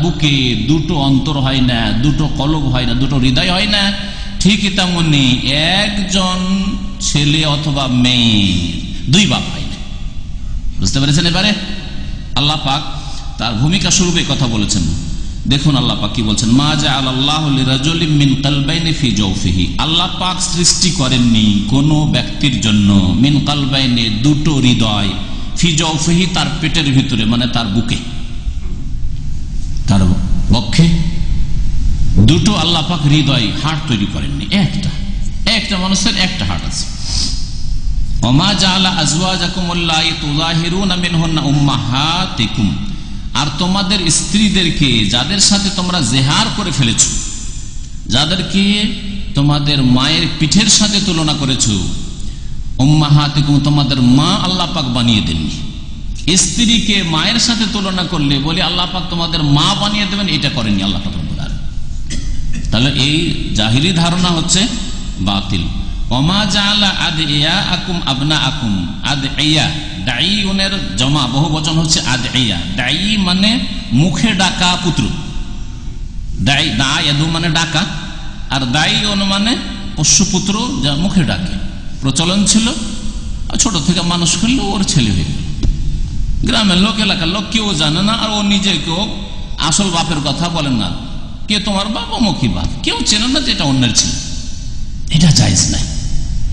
বুকে দুটো অন্তর হয় না, দুটো কলব হয় না, দুটো হৃদয় হয় না, ঠিক তেমনি একজন ছেলে অথবা মেয়ে দুই বাপ হয় না। বুঝতে পেরেছেন? এবারে আল্লাহ পাক তার ভূমিকা স্বরূপে কথা বলেছেন। দেখুন আল্লাহ পাক কি বলছেন, মা জাআলাল্লাহু লিরাজুলিন মিন কালবাইনি ফি জাওফিহি। আল্লাহ পাক সৃষ্টি করেননি কোন ব্যক্তির জন্য মিন কালবাইনি দুটো হৃদয়, ফি জাওফিহি তার পেটের ভিতরে, মানে তার বুকে, তার বক্ষে দুটো আল্লাহ পাক হৃদয়, হার্ট তৈরি করেননি। একটা মানুষের একটা হার্ট আছে। ওমা জাআলা আজওয়াজাকুম আল্লাহি তুযাহিরুনা মিনহুন্না উম্মাহাতিকুম। আর তোমাদের স্ত্রীদেরকে যাদের সাথে তোমরা জেহার করে ফেলেছো, যাদেরকে তোমাদের মায়ের পিঠের সাথে তুলনা করেছো, উম্মাহাতিকুম তোমাদের মা আল্লাহ পাক বানিয়ে দেননি। স্ত্রীকে মায়ের সাথে তুলনা করলে বলি আল্লাহ পাক তোমাদের মা বানিয়ে দেবেন, এটা করেননি আল্লাহ পাক। তাহলে এই জাহিলি ধারণা হচ্ছে বাতিল। ওমা জাআলা আদইয়াকুম আবনাআকুম। আদইয়া দাঈউনের জমা বহু বচন হচ্ছে আদইয়া। দাঈ মানে মুখে ডাকা পুত্র, দাঈ দায়াদু মানে ডাকা, আর দাঈউন মানে পোষ্যপুত্র যা মুখে ডাকে। প্রচলন ছিল ছোট থেকে মানুষ করলে ওর ছেলে হয়ে গেল। গ্রামের লোক, এলাকার লোক কেউ জানে না, আর ও নিজেকেও আসল বাপের কথা বলেন না, কে তোমার বাপ, অমুখী বাপ, কেউ চেনে না যে এটা অন্যের ছিল। এটা জায়েজ নাই,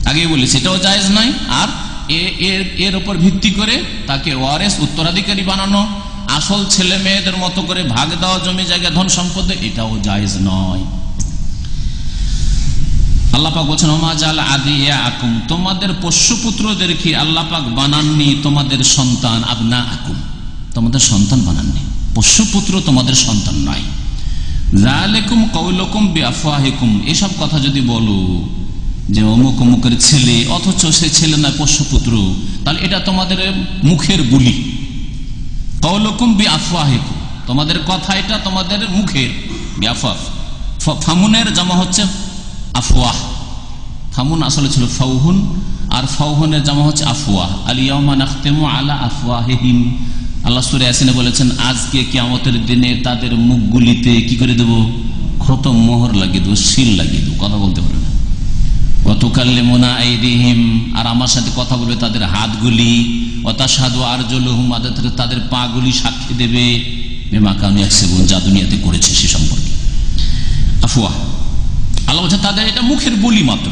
আগেই বলেছি, এটাও জায়েজ নাই। আর এর উপর ভিত্তি করে তাকে ওয়ারেস, উত্তরাধিকারী বানানো, আসল ছেলে মেয়েদের মতো করে ভাগ দেওয়া জমি জায়গা ধন সম্পদে, এটাও জায়েজ নয়। আল্লাহ পাক বলছেন, ওমা জাআলা আদিয়াকুম, তোমাদের পোষ্যপুত্রদেরকে আল্লাহ পাক বানাননি তোমাদের সন্তান, আবনাআকুম তোমাদের সন্তান বানাননি, পোষ্যপুত্র তোমাদের সন্তান নয়। যালিকুম কাউলুকুম বিআফওয়াহিকুম। এসব কথা যদি বলো যে অমুক অমুকের ছেলে, অথচ সে ছেলে না পোষ্যপুত্র, তাহলে এটা তোমাদের মুখের বুলি। কাউলুকুম বিআফওয়াহিকুম, তোমাদের কথা এটা তোমাদের মুখের। বিআফওয়াহ, ফামুনের জামা হচ্ছে আফওয়াহ। ফামুন আসলে ছিল ফাউহুন, আর ফাউহুনের জামা হচ্ছে আফওয়াহ। আল ইয়াউমা নাখতিমু আলা আফওয়াহিহিম। আল্লাহ সূরা ইয়াসিনে বলেছেন, আজকে কিয়ামতের দিনে তাদের মুখগুলিতে কি করে দেব? খতম, মোহর লাগিয়ে দেবো, সিল লাগিয়ে দেবো, কথা বলতে পারবে না। ওয়া তুকাল্লিমুনা আইদিহিম, আর আমার সাথে কথা বলবে তাদের হাতগুলি। ওয়া তাশহাদু আরজুলুহুম, তাদের পাগুলি সাক্ষী দেবে বিমা কানু ইয়াকসিবুন, যা দুনিয়াতে করেছে সে সম্পর্কে। আফওয়াহ, আল্লাহ বলছেন তাদের এটা মুখের বলি মাত্র।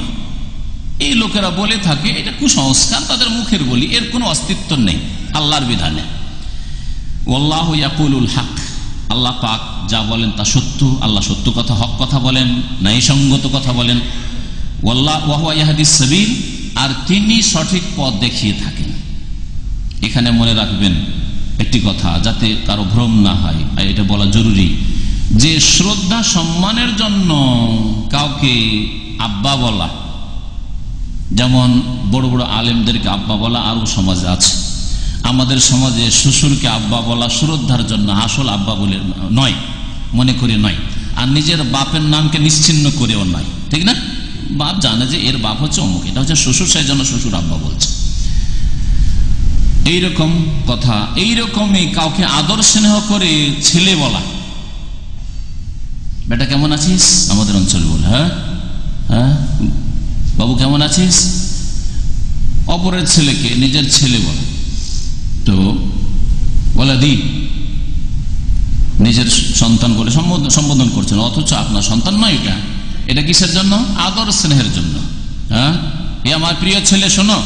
এই লোকেরা বলে থাকে এটা কুসংস্কার, তাদের মুখের বলি, এর কোনো অস্তিত্ব নেই আল্লাহর বিধানে। ওয়াল্লাহু ইয়াকুলুল হক, আল্লাহ পাক যা বলেন তা সত্য, আল্লাহ সত্য কথা হক কথা বলেন, ন্যায়সঙ্গত কথা বলেন। ওয়াল্লাহু ওয়া হুয়া ইয়াহদিস সাবিল, আর তিনি সঠিক পথ দেখিয়ে থাকেন। এখানে মনে রাখবেন একটি কথা, যাতে কারো ভ্রম না হয়, এটা বলা জরুরি, যে শ্রদ্ধা সম্মানের জন্য কাউকে আব্বা বলা, যেমন বড় বড় আলেমদেরকে আব্বা বলা আরো সমাজে আছে, আমাদের সমাজে শ্বশুরকে আব্বা বলা শ্রদ্ধার জন্য, আসল আব্বা বলে নয়, মনে করে নয়, আর নিজের বাপের নামকে নিশ্চিহ্ন করেও নয়, ঠিক না? বাপ জানে যে এর বাপ হচ্ছে অমুক, এটা হচ্ছে শ্বশুর, সেই জন্য শ্বশুর আব্বা বলছে, এইরকম কথা। এইরকমই কাউকে আদর স্নেহ করে ছেলে বলা, বেটা কেমন আছিস, আমাদের অঞ্চলে বলে, হ্যাঁ হ্যাঁ বাবু কেমন আছিস, অপরের ছেলেকে নিজের ছেলে বলে। তো বলে দি, নিজের সন্তান বলে সম্বোধন করছেন, অথচ আপনার সন্তান নয় এটা। এটা কিসের জন্য? আদর স্নেহের জন্য। হ্যাঁ, এ আমার প্রিয় ছেলে, শোনো,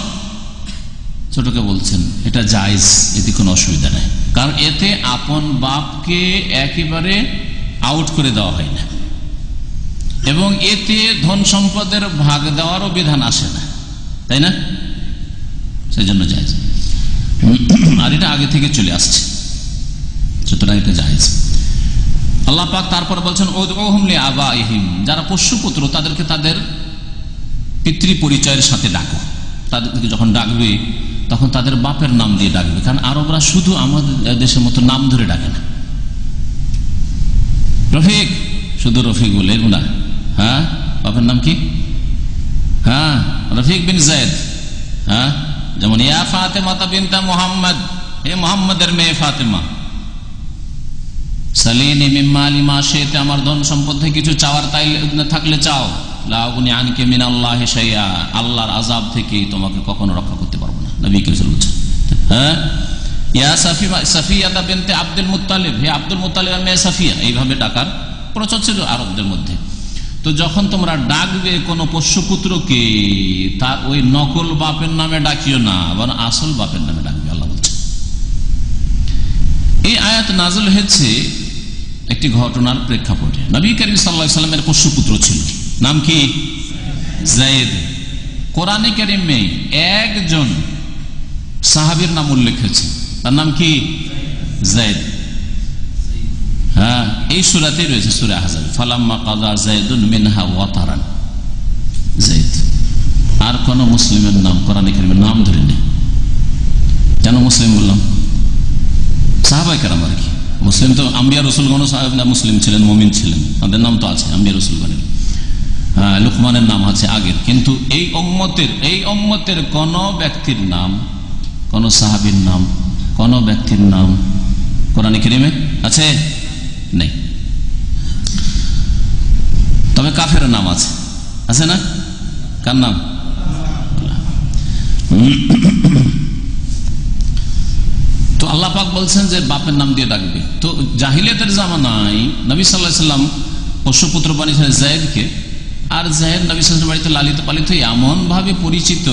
ছোটকে বলছেন, এটা জায়েজ, এতে কোনো অসুবিধা নেই, কারণ এতে আপন বাপকে একেবারে আউট করে দেওয়া হয় না, এবং এতে ধন সম্পদের ভাগ দেওয়ারও বিধান আসে না, তাই না? সেই জন্য জায়েজ, আর এটা আগে থেকে চলে আসছে, সুতরাং এটা জায়েজ। আল্লাহ পাক তারপর বলছেন, উদউহুম লিআবাইহিম, যারা পোষ্যপুত্র তাদেরকে তাদের পিতৃ পরিচয়ের সাথে ডাকো। তাদেরকে যখন ডাকবে তখন তাদের বাপের নাম দিয়ে ডাকবে, কারণ আরবরা শুধু আমাদের দেশের মতো নাম ধরে ডাকে না। রফিক, শুধু রফিক বলে না, হ্যাঁ বাপের নাম কি? হ্যাঁ, রফিক বিন যায়েদ। হ্যাঁ, যেমন ইয়া ফাতেমা বিনতে মুহাম্মদ, হে মুহাম্মদের মেয়ে ফাতেমা, সালিনি মিন মালি মা শি'তা, আমার ধন সম্পদ থেকে কিছু চাওয়ার তাই থাকলে চাও, লা উগনি আনকা মিন আল্লাহি শাইআ, আল্লাহর আযাব থেকে তোমাকে কখনো রক্ষা করতে পারবো না, নবী করিম বলছেন। হ্যাঁ, ইয়া সাফিয়া বিনতে আব্দুল মুত্তালিব, হে আব্দুল মুত্তালিবের মেয়ে সাফিয়া, এইভাবে ডাকার প্রচলন ছিল আরবদের মধ্যে। তো যখন তোমরা ডাকবে কোন পোষ্যপুত্রকে, তার ওই নকল বাপের নামে ডাকিও না, বরং আসল বাপের নামে ডাকবে, আল্লাহ বলছেন। এই আয়াত নাযিল হয়েছে একটি ঘটনার প্রেক্ষাপটে। নবী করিম সাল্লাল্লাহু আলাইহি ওয়াসাল্লামের পোষ্যপুত্র ছিল, নাম কি? যায়েদ। কোরআনে কারিমে একজন সাহাবীর নাম উল্লেখ হয়েছে, তার নাম কি? যায়েদ। হ্যাঁ, এই সূরাতেই রয়েছে, সূরা আহজাব, ফালাম্মা কাযা যায়েদুন মিনহা ওয়াতারান, যায়েদ। আর কোন মুসলিমের নাম কোরআনে কারিমে নাম ধরে নেই। কেন মুসলিম বললাম? সাহাবায়ে কেরাম আর কি। মুসলিম তো আম্বিয়া রাসূলগণ মুসলিম ছিলেন, মুমিন ছিলেন, তাদের নাম তো আছে আম্বিয়া রাসূলগণের। হ্যাঁ, লুকমানের নাম আছে আগের, কিন্তু এই উম্মতের কোন ব্যক্তির নাম, কোন সাহাবীর নাম, কোন ব্যক্তির নাম কোরআনে কারিমে আছে? নেই। তবে কাফের নাম আছে, আছে না? কার নাম? তো আল্লাহ পাক বলছেন যে বাপের নাম দিয়ে ডাকবে। তো জাহিলিয়াতের জামানায় নবী সাল্লাল্লাহু আলাইহি ওয়াসাল্লাম পোষ্যপুত্র বানিয়েছিলেন যায়েদকে, আর যায়েদ নবী সাল্লাল্লাহু আলাইহি ওয়াসাল্লাম বাড়িতে লালিত পালিত এমন ভাবে পরিচিত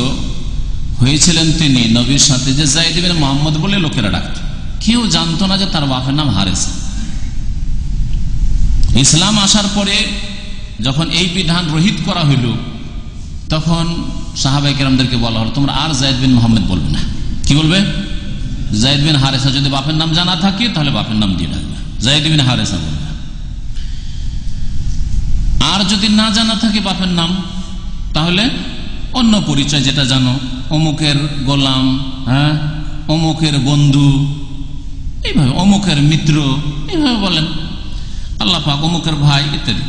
হয়েছিলেন তিনি নবীর সাথে, যে যায়েদ ইবনে মুহাম্মদ বলে লোকেরা ডাকত। কেউ জানতো না যে তার বাপের নাম হারেসা। ইসলাম আসার পরে যখন এই বিধান রহিত করা হইল, তখন সাহাবায়ে কেরামদেরকে বলা হলো, তোমরা আর যায়েদ বিন মুহাম্মদ বলবে না। কি বলবে? যায়েদ বিন হারেসা। যদি বাপের নাম জানা থাকে তাহলে বাপের নাম দিয়ে ডাকবে, যায়েদ বিন হারেসা বলবে। আর যদি না জানা থাকে বাপের নাম, তাহলে অন্য পরিচয় যেটা জানো, অমুকের গোলাম, হ্যাঁ, অমুকের বন্ধু, এইভাবে অমুকের মিত্র, এইভাবে বলেন। আল্লাহ পাক অমুকের ভাই ইত্যাদি।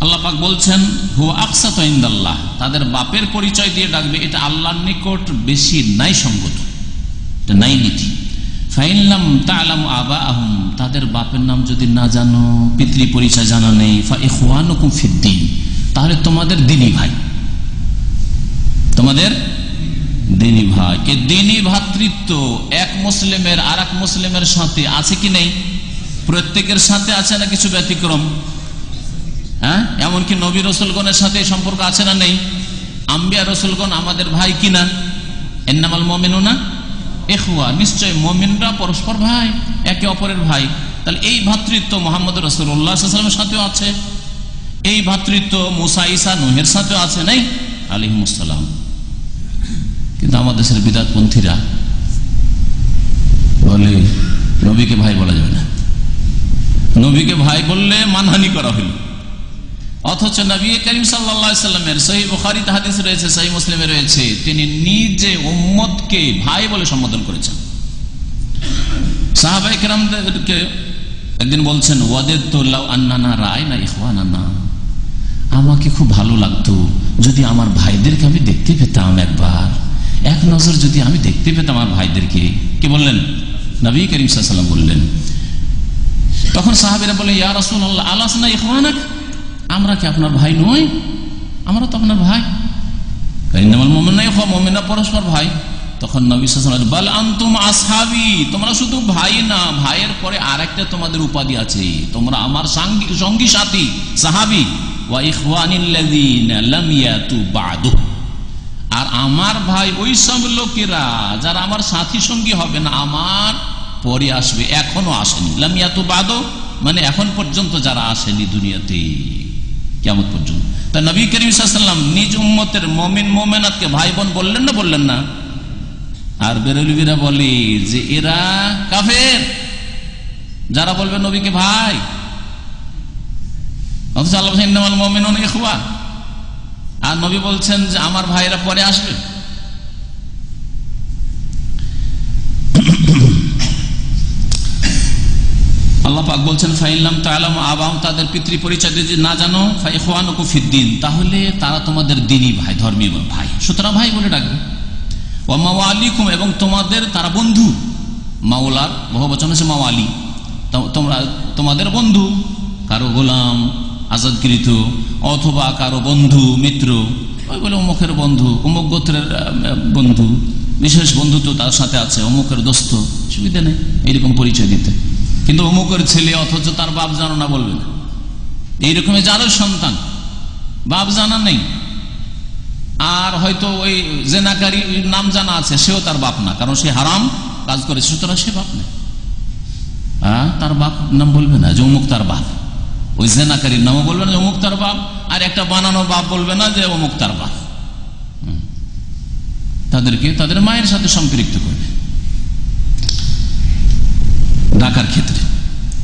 আল্লাহ পাক বলছেন, হুয়া আকসাতু ইনদাল্লাহ, তাদের বাপের পরিচয় দিয়ে ডাকবে, এটা আল্লাহর নিকট বেশি নাই সঙ্গত, এটা নাই নীতি। ফাইন লাম তা'লামু আবাআহুম, তাদের বাপের নাম যদি না জানো, পিতৃ পরিচয় জানা নেই, ফা ইখওয়ানুকুম ফিদ্দীন, তাহলে তোমাদের দ্বীনি ভাই, তোমাদের দ্বীনি ভাই। এই দ্বীনি ভ্রাতৃত্ব এক মুসলিমের আর এক মুসলিমের সাথে আছে কি নেই? প্রত্যেকের সাথে আছে না কিছু ব্যতিক্রম? হ্যাঁ, এমনকি নবী রাসূলগণের সাথে সম্পর্ক আছে না নেই? আম্বিয়া রাসূলগণ আমাদের ভাই কিনা? ইন্নামাল মুমিনুনা ইখওয়া, নিশ্চয় মুমিনরা পরস্পর ভাই। একে অপরের ভাই। তাহলে এই ভ্রাতৃত্ব মুহাম্মদ রাসূলুল্লাহ সাল্লাল্লাহু আলাইহি ওয়াসাল্লামের সাথেও আছে, এই ভ্রাতৃত্ব মুসা ঈসা নূহের সাথেও আছে, নাই আলাইহিমুস সালাম। কিন্তু আমাদের দেশের বিদআতপন্থীরা বলে নবীকে ভাই বলা যাবে না, নবীকে ভাই বললে মানহানি করা হইল। অথচ নবী করিম সাল্লাল্লাহু আলাইহি ওয়াসাল্লামের সহিহ বুখারীতে হাদিস রয়েছে, সহিহ মুসলিমে রয়েছে, তিনি নিজে উম্মতকে ভাই বলে সম্বোধন করেছেন। সাহাবায়ে কেরামদেরকে একদিন বলছেন, ওয়াদাতু লাউ আন্নানা রাআইনা ইখওয়ানানা, আমাকে খুব ভালো লাগতো যদি আমার ভাইদেরকে আমি দেখতে পেতাম, একবার এক নজর যদি আমি দেখতে পেতাম আমার ভাইদেরকে। কি বললেন? নবী করিম সাল্লাল্লাহু আলাইহি ওয়াসাল্লাম বললেন। তখন সাহাবীরা বলে, ইয়া রাসূলুল্লাহ আলাসনা ইখওয়ানাক, আমরা কি আপনার ভাই নই? আমরা তো আপনার ভাই। ইন্নামাল মুমিনুনা ইখওয়া, মুমিনরা পরস্পর ভাই। তখন নবী সাল্লাল্লাহু আলাইহি ওয়াসাল্লাম, বাল আনতুম আসহাবি, তোমরা শুধু ভাই না, ভাইয়ের পরে আরেকটা তোমাদের উপাধি আছে, তোমরা আমার সঙ্গী সাথী সাহাবী। ওয়া ইখওয়ানিল্লাযীনা লাম ইয়াতু বা'দু, আর আমার ভাই ওই সব লোকেরা যারা আমার সাথী সঙ্গী হবে না, আমার পরে আসবে, এখনো আসেনি। লাম ইয়াতু বা'দু মানে এখন পর্যন্ত যারা আসেনি দুনিয়াতে, কিয়ামত পর্যন্ত। তা নবী করিম সাল্লাল্লাহু আলাইহি ওয়াসাল্লাম নিজ উম্মতের মুমিন মুমিনাতকে ভাই বোন বললেন না বললেন না? আর বেরেলভিরা বলে যে এরা কাফের যারা বলবে নবীকে ভাই। অথচ আল্লাহ বলেন ইন্নামাল মুমিনুনা ইখওয়া, আর নবী বলছেন যে আমার ভাইরা পরে আসবে। আল্লাহ পাক বলছেন, ফাইল্লাম তাআলামু আবাহুম, তাদের পিতৃ পরিচয় যদি না জানো, ফাইখওয়ানুকুম ফিদ্দিন, তাহলে তারা তোমাদের দ্বীনি ভাই, ধর্মীয় ভাই, সুতরাং ভাই বলে ডাকবে। ওয়া মাওয়ালিকুম, এবং তোমাদের তারা বন্ধু। মাওলার বহুবচন হচ্ছে মাওয়ালি, তোমরা তোমাদের বন্ধু, কারো গোলাম আজাদকৃত, অথবা কারো বন্ধু মিত্র, ওই বলে অমুকের বন্ধু, অমুক গোত্রের বন্ধু, বিশেষ বন্ধু তো তার সাথে আছে, অমুকের দোস্ত, সুবিধা নেই এইরকম পরিচয় দিতে। কিন্তু অমুকের ছেলে অথচ তার বাপ জানো না বলবে না। এইরকম যারও সন্তান বাপ জানা নেই, আর হয়তো ওই জেনাকারী নাম জানা আছে, সেও তার বাপ না, কারণ সে হারাম কাজ করেছে, সুতরাং সে বাপ না। তার বাপ নাম বলবে না যে অমুক তার বাপ, ওই জেনাকারীর নামও বলবে না যে অমুক তার বাপ, আর একটা বানানো বাপ বলবে না যে অমুক তার বাপ। তাদেরকে তাদের মায়ের সাথে সম্পৃক্ত করবে ডাকার ক্ষেত্রে।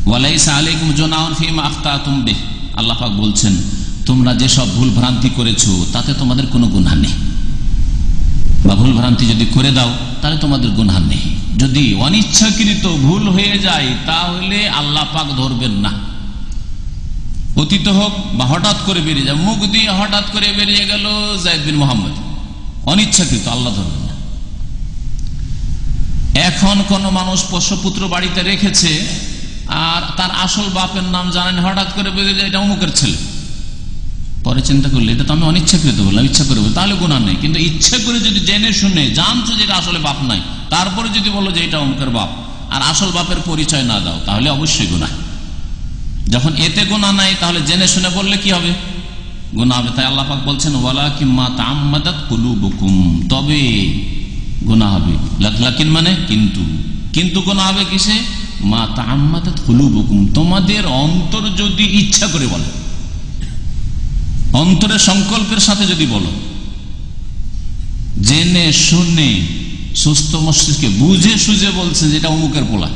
ওয়ালাইসা আলাইকুম জুনাহুন ফিমা আখতাতুম বিহি, আল্লাহ পাক বলছেন তোমরা যেসব ভুল ভ্রান্তি করেছো তাতে তোমাদের কোনো গুনাহ নেই, বা ভুল ভ্রান্তি যদি করে দাও তাহলে তোমাদের গুনাহ নেই। যদি অনিচ্ছাকৃত ভুল হয়ে যায় তাহলে আল্লাহ পাক ধরবেন না। অতীত হোক বা হঠাৎ করে বেরিয়ে যায়, মুখ দিয়ে হঠাৎ করে বেরিয়ে গেল যায়েদ বিন মুহাম্মদ, অনিচ্ছাকৃত, আল্লাহ ধরবেন না। এখন কোন মানুষ পোষ্যপুত্র বাড়িতে রেখেছে আর তার আসল বাপের নাম জানেন, হঠাৎ করে বেরিয়ে যায় এটা অমুকের ছেলে, পরে চিন্তা করলে এটা তো আমি অনিচ্ছাকৃত বললাম, ইচ্ছা করে বললাম, তাহলে গুনাহ নেই। কিন্তু ইচ্ছা করে যদি জেনে শুনে জানছো যে এটা আসলে বাপ নাই, তারপরে যদি বলো যে এটা অমুকের বাপ আর আসল বাপের পরিচয় না দাও, তাহলে অবশ্যই গুনাহ। যখন এতে গুনাহ নাই তাহলে জেনে শুনে বললে কি হবে? গুনাহ হবে। তাই আল্লাহ পাক বলছেন ওয়ালাকিন মা তাআম্মাদাত কুলুবুকুম, তবে গুনাহ হবে। লাকিন মানে কিন্তু, কিন্তু গুনাহ হবে কিসে? মা তাআম্মাদাত কুলুবুকুম, তোমাদের অন্তর যদি ইচ্ছা করে বলে, অন্তরের সংকল্পের সাথে যদি বলো, জেনে শুনে সুস্থ মস্তিষ্কে বুঝে সুঝে বলছে যে এটা অমুকের পোলা,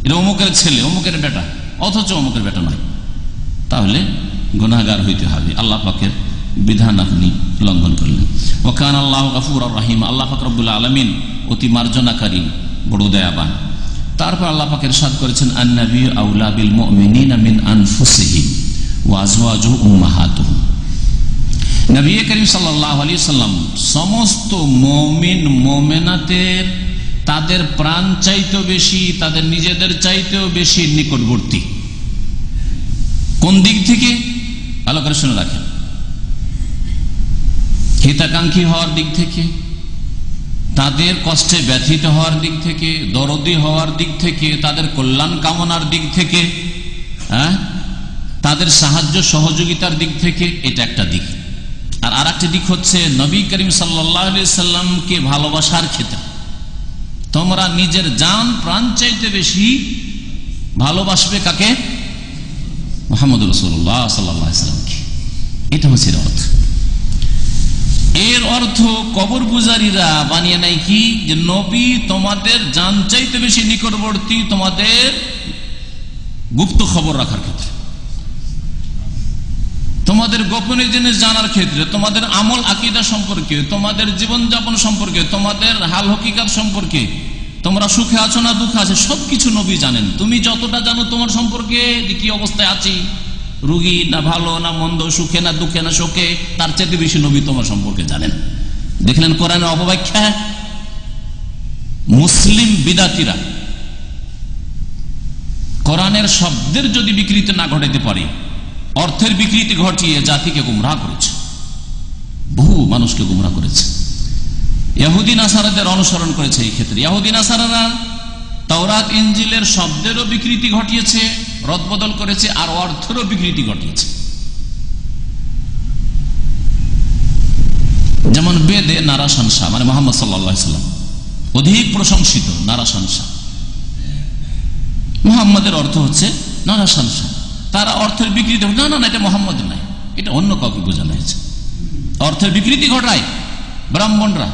এটা অমুকের ছেলে, অমুকের বেটা, অথচ অমুকের বেটা নয়, তাহলে গুনাহগার হইতে হবে। আল্লাহ পাকের বিধান আপনি লঙ্ঘন করলেন। ওয়া কানা আল্লাহু গফুরুর রহিম, আল্লাহ পাক রব্বুল আলামিন অতি মার্জনাকারী, বড় দয়াবান। তারপর আল্লাহ পাক ইরশাদ করেছেন আন-নাবিয়্যু আউলা বিল মুমিনিনা মিন আনফুসিহিম ওয়া আজওয়াজুহু উম্মাহাতুহুম, নবী করিম সাল্লাল্লাহু আলাইহি ওয়াসাল্লাম সমস্ত মুমিন মুমিনাতের তাদের প্রাণ চাইতেও বেশি, তাদের নিজেদের চাইতেও বেশি নিকটবর্তী। কোন দিক থেকে? ভালো করে শুনে রাখেন, হিতাকাঙ্ক্ষী হওয়ার দিক থেকে, তাদের কষ্টে ব্যথিত হওয়ার দিক থেকে, দরদি হওয়ার দিক থেকে, তাদের কল্যাণ কামনার দিক থেকে, তাদের সাহায্য সহযোগিতার দিক থেকে, এটা একটা দিক। আর আরেকটা দিক হচ্ছে নবী করিম সাল্লাল্লাহু আলাইহি সাল্লামকে ভালোবাসার ক্ষেত্রে তোমরা নিজের জান প্রাণ চাইতে বেশি ভালোবাসবে কাকে? মুহাম্মদ রাসূলুল্লাহ সাল্লাল্লাহু আলাইহি ওয়াসাল্লামকে। এটা হচ্ছে অর্থ। এর অর্থ কবর পূজারীরা বানিয়ে নাই কি, যে নবী তোমাদের জান চাইতে বেশি নিকটবর্তী তোমাদের গুপ্ত খবর রাখার ক্ষেত্রে, তোমাদের গোপনীয় জিনিস জানার ক্ষেত্রে, তোমাদের আমল আকীদা সম্পর্কে, তোমাদের জীবনযাপন সম্পর্কে, তোমাদের হাল হকিকত সম্পর্কে, তোমরা সুখে আছো না দুঃখে আছে, সবকিছু নবী জানেন। তুমি যতটা জানো তোমার সম্পর্কে, কি অবস্থায় আছি, রোগী না ভালো না মন্দ, সুখে না দুঃখে না শোকে, তার চাইতে বেশি নবী তোমার সম্পর্কে জানেন। দেখলেন কোরআনের অপব্যাখ্যা। মুসলিম বিদাতিরা কোরআনের শব্দের যদি বিকৃতি না ঘটাইতে পারে, অর্থের বিকৃতি ঘটিয়ে জাতিকে গুমরাহ করেছে, বহু মানুষকে গুমরাহ করেছে। ইহুদি নাসারাদের অনুসরণ করেছে। এই ক্ষেত্রে ইহুদি নাসারারা তাওরাত ইনজিলের শব্দেরও বিকৃতি ঘটিয়েছে, রদবদল করেছে, আর অর্থেরও বিকৃতি ঘটিয়েছে। যেমন বেদে নারাশংসা, মানে মুহাম্মদ সাল্লাল্লাহু আলাইহি ওয়াসাল্লাম অধিক প্রশংসিত, নারাশংসা। মুহাম্মাদের অর্থ হচ্ছে নারাশংসা। তারা অর্থের বিকৃতি, না না এটা মুহাম্মদ নাই, এটা অন্য কাউকে বোঝানো হয়েছে। অর্থের বিকৃতি ঘটায় ব্রাহ্মণরা,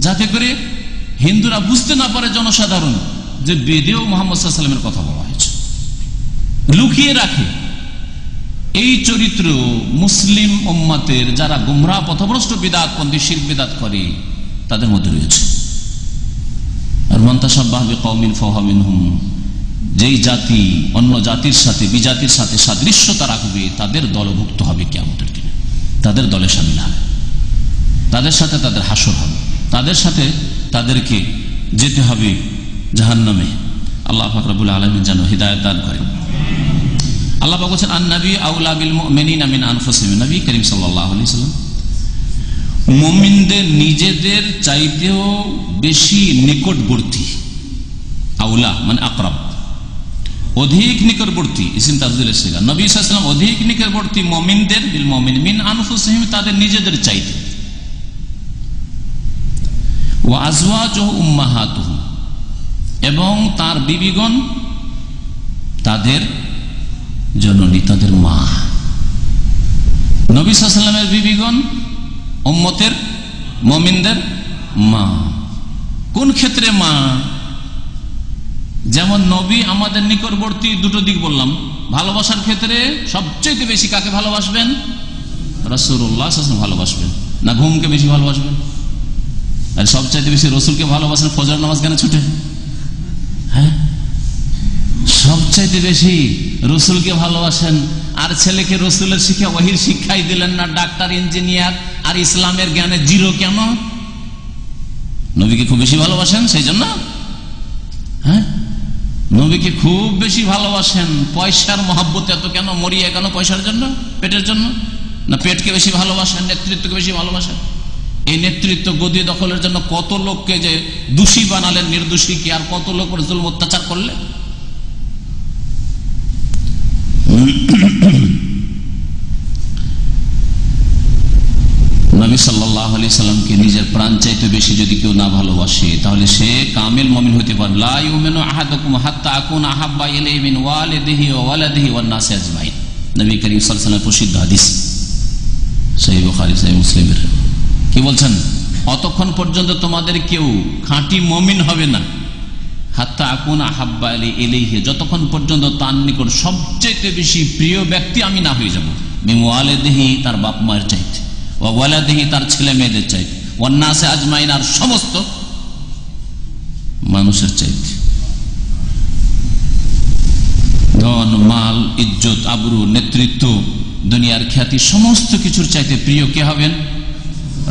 যাতে করে হিন্দুরা বুঝতে না পারে, জনসাধারণ, যে বেদেও মুহাম্মদ সাল্লাল্লাহু আলাইহি ওয়াসাল্লামের কথা বলা হয়েছে, লুকিয়ে রাখে। এই চরিত্র মুসলিম উম্মতের যারা গুমরাহ পথভ্রষ্ট বিদআতপন্থী শিরক বিদআত করে তাদের মধ্যে রয়েছে। আর মান তাশাব্বাহা বিকওমিন ফাহুয়া মিনহুম, যেই জাতি অন্য জাতির সাথে বিজাতির সাথে সাদৃশ্যতা রাখবে তাদের দলভুক্ত হবে কিয়ামতের দিনে, তাদের দলে শামিল হবে, তাদের সাথে তাদের হাসর হবে, তাদের সাথে তাদেরকে যেতে হবে জাহান্নামে। আল্লাহ পাক রব্বুল আলামিন যেন হিদায়াত দান করেন। আল্লাহ পাক বলেন, আন-নবী আউলা বিল মুমিনিনা মিন আনফুসিহিম। নবী করিম সাল্লাল্লাহু আলাইহি ওয়াসাল্লাম মুমিনদের নিজেদের চাইতেও বেশি নিকটবর্তী। আউলা মানে আকরাব, অধিক নিকটবর্তী, ইসম তাফজিলের সিগা। নবী সাল্লাল্লাহু আলাইহি ওয়াসাল্লাম অধিক নিকটবর্তী মুমিনদের, বিল মুমিন মিন আনফুসিহিম, তাদের নিজেদের চাইতে। ওয়া আজওয়াজুহু উম্মাহাতুহুম, এবং তার বিবিগণ তাদের জননী, তাদের মা। নবী সাল্লাল্লাহু আলাইহি ওয়াসাল্লামের বিবিগণ উম্মতের মুমিনদের মা। কোন ক্ষেত্রে মা? যেমন নবী আমাদের নিকটবর্তী, দুটো দিক বললাম। ভালোবাসার ক্ষেত্রে সবচেয়ে বেশি কাকে ভালোবাসবেন? রাসূলুল্লাহ সাল্লাল্লাহু আলাইহি ওয়াসাল্লাম ভালোবাসবেন, না ঘুমকে বেশি ভালোবাসবেন? আর সবচাইতে বেশি রসুলকে ভালোবাসেন, ফজর নামাজ কেন ছুটে? হ্যাঁ, সবচাইতে বেশি রসুলকে ভালোবাসেন। আর ছেলেকে রসুলের শিক্ষা, ওয়াহির শিক্ষাই দিলেন না, ডাক্তার ইঞ্জিনিয়ার, আর ইসলামের জ্ঞানে জিরো কেন? নবীকে খুব বেশি ভালোবাসেন সেই জন্য। হ্যাঁ, নবীকে খুব বেশি ভালোবাসেন। পয়সার মহব্বত এত কেন? মরিয়া কেন পয়সার জন্য, পেটের জন্য? না পেটকে বেশি ভালোবাসেন, নেতৃত্বকে বেশি ভালোবাসেন? এই নেতৃত্ব গদি দখলের জন্য কত লোককে যে দোষী বানালেন, নির্দোষীকে, আর কত লোক জুলম অত্যাচার করলেন। নবী সাল্লাল্লাহু আলাইহি সাল্লামকে নিজের প্রাণ চাইতে বেশি যদি কেউ না ভালোবাসে, তাহলে সে কামিল মুমিন হতে পারে। লা ইউমিনু আহাদুকুম হাত্তা আকুনা আহাব্বা ইলাইহি মিন ওয়ালিদিহি ওয়া ওয়ালাদিহি ওয়ান নাসি আজমাইন। নবী করিম সাল্লাল্লাহু আলাইহি ওয়াসাল্লামের প্রসিদ্ধ হাদিস, সহিহ বুখারী সহিহ মুসলিমের। কি বলছেন? অতক্ষণ পর্যন্ত তোমাদের কেউ খাঁটি মুমিন হবে না, হাত্তা আকুনা আহাব্বা ইলাইহি, যতক্ষণ পর্যন্ত তার নিকট সবচেয়ে বেশি প্রিয় ব্যক্তি আমি না হয়ে যাব। মিন ওয়ালিদিহি, তার বাপ মায়ের চাইতে, ওয়া ওয়ালাদিহি, তার ছেলে মেয়েদের চাইতে, ওয়ান নাসি আজমাইন, আর সমস্ত মানুষের চাইতে। ধন, মাল, ইজ্জত, আবরু, নেতৃত্ব, দুনিয়ার খ্যাতি, সমস্ত কিছুর চাইতে প্রিয় কে হবেন?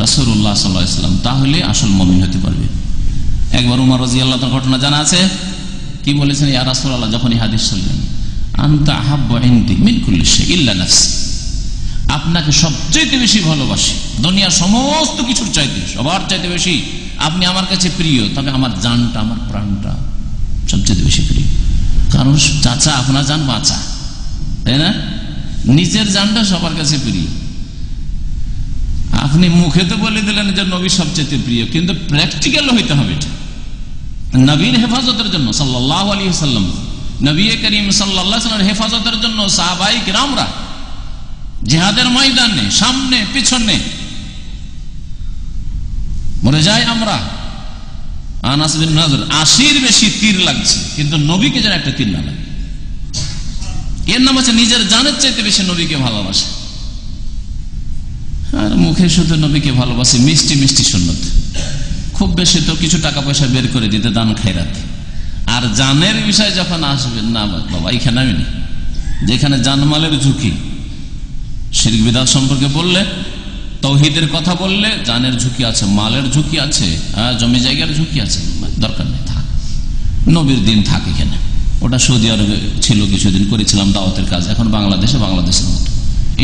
রাসূলুল্লাহ সাল্লাল্লাহু আলাইহি ওয়াসাল্লাম। তাহলে আসল মুমিন হতে পারবে। একবার উমর রাদিয়াল্লাহু তাআলার ঘটনা জানা আছে। কি বলেছেন? ইয়া রাসূলুল্লাহ, যখন এই হাদিস শুনলেন, আনতা আহাব্বু ইনদি মিন কুল্লি শাই ইল্লা নাফসি, আপনাকে সবচেয়ে বেশি ভালোবাসি, দুনিয়ার সমস্ত কিছুর চাইতে, সবার চাইতে বেশি আপনি আমার কাছে প্রিয়, তবে আমার জানটা, আমার প্রাণটা সবচেয়ে বেশি প্রিয়। কারণ চাচা আপনার জান বাঁচা, তাই না? নিজের জানটা সবার কাছে প্রিয়। আপনি মুখে তো বলে দিলেন যে নবী সবচেয়ে প্রিয়, কিন্তু প্র্যাকটিক্যাল হইতে হবে এটা। নবীর হেফাজতের জন্য সাল্লাল্লাহু আলাইহি ওয়াসাল্লাম নবী করিম সাল্লাল্লাহু আলাইহি ওয়াসাল্লামের হেফাজতের জন্য সাহাবায়ে কিরামরা জিহাদের ময়দানে সামনে পিছনে মরে যায়। আমরা আনাস বিন নাজর 80-র বেশি তীর লাগছে, কিন্তু নবীকে যেন একটা তীর না লাগে। এর নাম আছে নিজের জানের চাইতে বেশি নবীকে ভালোবাসে। আর মুখে শুধু নবীকে ভালোবাসে, মিষ্টি মিষ্টি সুন্নত, খুব বেশি তো কিছু টাকা পয়সা বের করে দিতে, দান খায়রাত। আর জানের বিষয় যখন আসবে, না বাবা এইখানে আমি নেই। যেখানে জানমালের ঝুঁকি, শিরক বিদআত সম্পর্কে বললে, তাওহীদের কথা বললে জানের ঝুঁকি আছে, মালের ঝুঁকি আছে, জমি জায়গার ঝুঁকি আছে, দরকার নেই, থাক। নবীর দিন থাকে এখানে। ওটা সৌদি আরবে ছিল, কিছুদিন করেছিলাম দাওয়াতের কাজ। এখন বাংলাদেশে বাংলাদেশের মতো,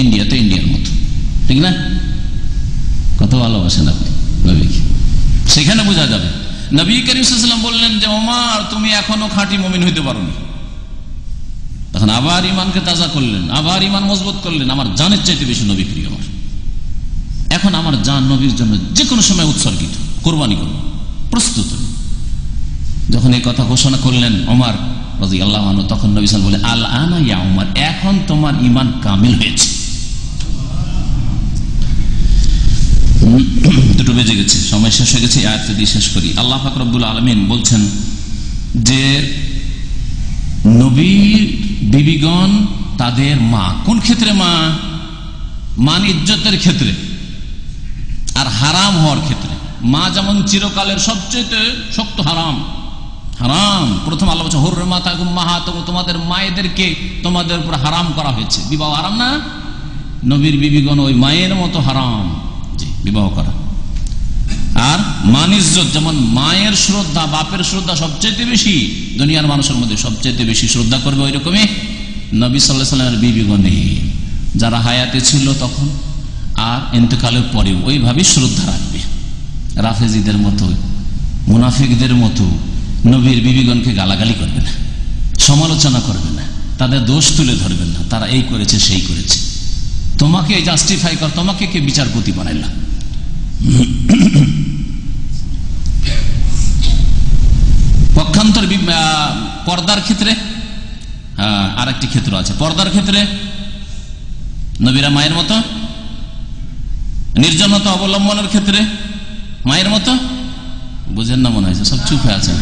ইন্ডিয়াতে ইন্ডিয়ার মতো, ঠিক না? কত ভালোবাসেন আপনি নবীকে, সেখানে বোঝা যাবে। নবী করিম সাল্লাল্লাহু আলাইহি ওয়াসাল্লাম বললেন যে ওমর তুমি এখনো খাঁটি মুমিন হইতে পারোনি। তখন আবার ইমানকে তাজা করলেন, আবার ইমান মজবুত করলেন। আমার জানের চাইতে বেশি নবী প্রিয় আমার। এখন আমার জান নবীর জন্য যে কোনো সময় উৎসর্গিত, কোরবানি করব, প্রস্তুত। যখন এই কথা ঘোষণা করলেন ওমর রাদিয়াল্লাহু আনহু, তখন নবী সাল্লাল্লাহু আলাইহি ওয়াসাল্লাম বলে আল আনা ইয়া ওমর, এখন তোমার ইমান কামিল হয়েছে। দুটো বেজে গেছে, সময় শেষ হয়ে গেছে। আয়াত দিয়ে শেষ করি। আল্লাহ পাক রব্বুল আলামিন বলছেন যে নবী বিবিগণ তাদের মা, কোন ক্ষেত্রে মা? মান ইজ্জতের ক্ষেত্রে আর হারাম হওয়ার ক্ষেত্রে। মা যেমন চিরকালের সবচেয়ে শক্ত হারাম, হারাম প্রথম আল্লাহ বলছে হুরমাত উম্মাহাতুকুম, তোমাদের মায়েদেরকে তোমাদের উপর হারাম করা হয়েছে। বিবাহ হারাম না? নবীর বিবিগণ ওই মায়ের মতো হারাম বিবাহ করা। আর মান ইজ্জত, যেমন মায়ের শ্রদ্ধা, বাপের শ্রদ্ধা সবচেয়ে বেশি, দুনিয়ার মানুষের মধ্যে সবচেয়ে বেশি শ্রদ্ধা করবে ওই রকমই নবী সাল্লাল্লাহু আলাইহি ওয়াসাল্লামের বিবিগণে, যারা হায়াতে ছিল তখন আর ইন্তেকালের পরেও ওইভাবে শ্রদ্ধা রাখবে। রাফেজিদের মতো, মুনাফিকদের মতো নবীর বিবিগণকে গালাগালি করবে না, সমালোচনা করবে না, তাদের দোষ তুলে ধরবে না, তারা এই করেছে সেই করেছে। তোমাকে জাস্টিফাই কর, তোমাকে কে বিচারপতি বানাইলা? পক্ষান্তর পর্দার ক্ষেত্রে আরেকটি ক্ষেত্র আছে। পর্দার ক্ষেত্রে নবীরা মায়ের মতো, নির্জনতা অবলম্বনের ক্ষেত্রে মায়ের মতো। বুঝেন না মনে হয়েছে, সব চুপ হয়ে আছেন।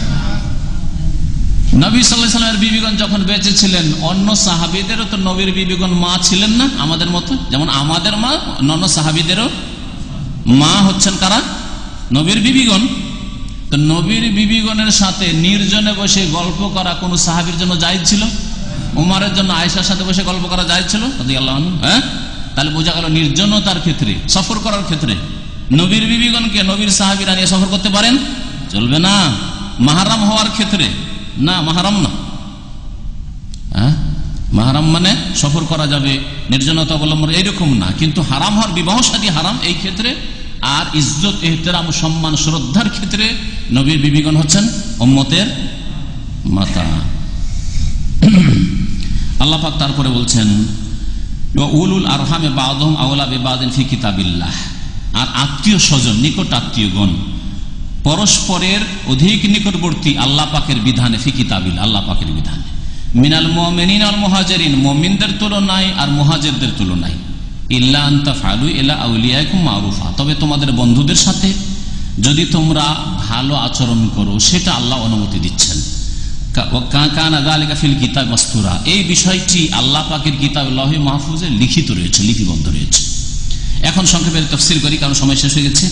নবী সাল্লাল্লাহু আলাইহি ওয়াসাল্লামের বিবিগণ যখন বেঁচে ছিলেন, অন্য সাহাবীদেরও তো নবীর বিবিগণ মা ছিলেন না আমাদের মতো? যেমন আমাদের মা, অন্য সাহাবীদেরও মা হচ্ছেন কারা? নবীর বিবিগণ। তো নবীর বিবিগণের সাথে নির্জনে বসে গল্প করা কোন সাহাবীর জন্য জায়েজ ছিল? উমরের জন্য আয়েশার সাথে বসে গল্প করা জায়েজ ছিল রাদিয়াল্লাহু আনহু? হ্যাঁ, তাহলে বোঝা গেল নির্জনতার ক্ষেত্রে, সফর করার ক্ষেত্রে নবীর বিবিগণকে নবীর সাহাবীরা নিয়ে সফর করতে পারেন, চলবে না। মাহরাম হওয়ার ক্ষেত্রে না, মাহরাম না। হ্যাঁ, মাহরাম মানে সফর করা যাবে, নির্জনতা অবলম্বন, এইরকম না। কিন্তু হারাম হওয়ার, বিবাহ শাদী হারাম এই ক্ষেত্রে। আর ইজ্জত, ইহতিরাম, সম্মান, শ্রদ্ধার ক্ষেত্রে নবীর বিবিগণ হচ্ছেন উম্মতের মাতা। আল্লাহ পাক তারপরে বলছেন উলুল আরহামে বা'দুহুম আওলা বিবাদিন ফি কিতাবিল্লাহ। আর আত্মীয় স্বজন, নিকট আত্মীয়গণ পরস্পরের অধিক নিকটবর্তী আল্লাহ পাকের বিধানে, ফি কিতাবিল্লাহ, আল্লাহ পাকের বিধানে। মিনাল মুমিনিন ওয়াল মুহাজিরিন, মুমিনদের তুলনায় আর মুহাজিরদের তুলনায়। ইল্লা আন তাফআলু ইলা আউলিয়াইকুম মারুফা, তবে তোমাদের বন্ধুদের সাথে যদি তোমরা ভালো আচরণ করো সেটা আল্লাহ অনুমতি দিচ্ছেন। কানা যালিকা ফিল কিতাব মাসতুরা, এই বিষয়টি আল্লাহ পাকের কিতাব লাউহে মাহফুজে লিখিত রয়েছে, লিপিবদ্ধ রয়েছে। এখন সংক্ষেপে তাফসীর করি, কারণ সময় শেষ হয়ে গেছে।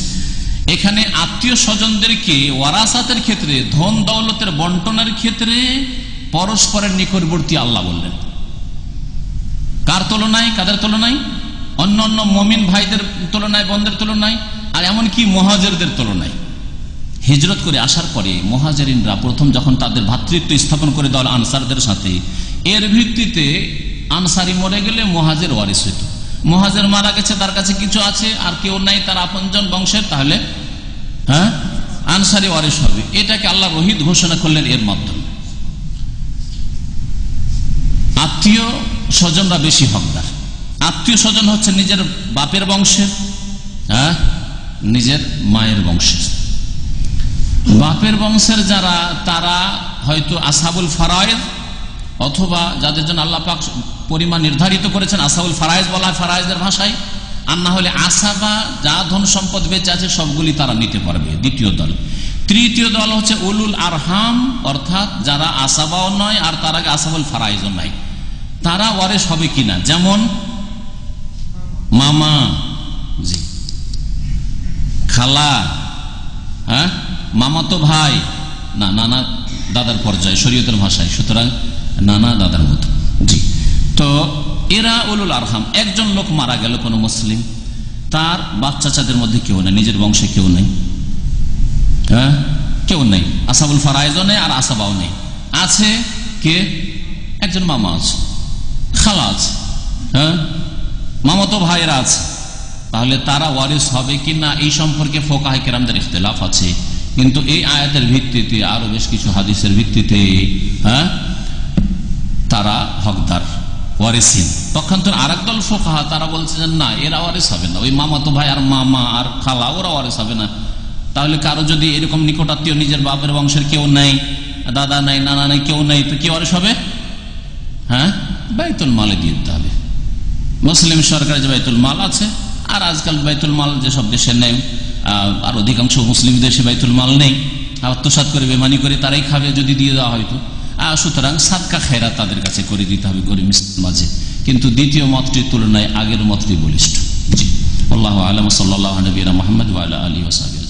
এখানে আত্মীয় স্বজনদেরকে ওয়ারাসাতের ক্ষেত্রে, ধন দৌলতের বন্টনের ক্ষেত্রে পরস্পরের নিকটবর্তী আল্লাহ বললেন। কার তুলনায়? কাদের তুলনায়? অন্য অন্য মুমিন ভাইদের তুলনায়, বোনদের তুলনায়, আর এমনকি মুহাজিরদের তুলনায়। হিজরত করে আসার পরে মুহাজিরিনরা প্রথম যখন তাদের ভ্রাতৃত্ব স্থাপন করে দেওয়া আনসারদের সাথে, এর ভিত্তিতে আনসারি মরে গেলে মুহাজির ওয়ারিস হইত। মুহাজির মারা গেছে, তার কাছে কিছু আছে, আর কেউ নাই তার আপনজন বংশের, তাহলে হ্যাঁ আনসারি ওয়ারিস হবে। এটাকে আল্লাহ রহিত ঘোষণা করলেন এর মাধ্যমে। আত্মীয় স্বজনরা বেশি হকদার। আত্মীয় স্বজন হচ্ছে নিজের বাপের বংশের, হ্যাঁ, নিজের মায়ের বংশের। বাপের বংশের যারা, তারা হয়তো আসহাবুল ফারায়েদ অথবা যাদের জন্য আল্লাহ পাক পরিমাণ নির্ধারিত করেছেন, আসাবুল ফারায়েজ বলা হয় ফারায়েজের ভাষায়, আর না হলে আসাবা যা ধন সম্পদ বেঁচে আছে সবগুলি তারা নিতে পারবে, দ্বিতীয় দল। তৃতীয় দল হচ্ছে উলুল আরহাম, অর্থাৎ যারা আসাবাও নয় আর তার আগে আসাবুল ফারায়েজও নয়, তারা ওয়ারিস হবে কিনা, যেমন মামা, জি, খালা, হ্যাঁ, মামাতো ভাই, না নানা দাদার পর্যায়ে শরীয়তের ভাষায়, সুতরাং নানা দাদার মতো, জি। তো এরা উলুল আরহাম। একজন লোক মারা গেল কোনো মুসলিম, তার বাচ্চা চাচাদের মধ্যে কেউ নেই, নিজের বংশে কেউ নেই, হ্যাঁ, কেউ নেই, আসাবুল ফারায়েজও নেই আর আসাবাও নেই। আছে কে? একজন মামা আছে, খালা আছে, হ্যাঁ, মামাতো ভাইরা আছে। তাহলে তারা ওয়ারিস হবে কি না এই সম্পর্কে ফুকাহায়ে কেরামদের ইখতিলাফ আছে, কিন্তু এই আয়াতের ভিত্তিতে আরো বেশ কিছু হাদিসের ভিত্তিতে, হ্যাঁ, তারা হকদার, ওয়ারিসিন। পক্ষান্তর আরেক দল ফুকাহা তারা বলছে যে না, এরা ওয়ারিস হবে না, ওই মামাতো ভাই আর মামা আর খালা ওরা ওয়ারিস হবে না। তাহলে কারো যদি এরকম নিকটাত্মীয় নিজের বাপের বংশের কেউ নেই, দাদা নাই, নানা নাই, কেউ নেই, তো কি ওয়ারিস হবে? হ্যাঁ, বাইতুল মালে দিয়ে দিতে হবে। মুসলিম সরকারের যে বাইতুল মাল আছে, আর আজকাল বাইতুল মাল যেসব দেশে নেই, আর অধিকাংশ মুসলিম দেশে বাইতুল মাল নেই, আত্মসাৎ করে বেমানি করে তারাই খাবে যদি দিয়ে দেওয়া হয়তো। সুতরাং সাদকা খেরা তাদের কাছে করে দিতে হবে গরিব মিসকিন মাঝে। কিন্তু দ্বিতীয় মতটির তুলনায় আগের মতটি বলিষ্ঠ। জি, আল্লাহু আ'লাম। সাল্লাল্লাহু আলা নবিয়িনা মুহাম্মদ ওয়া আলা আলিহি ওয়া সাহবিহি।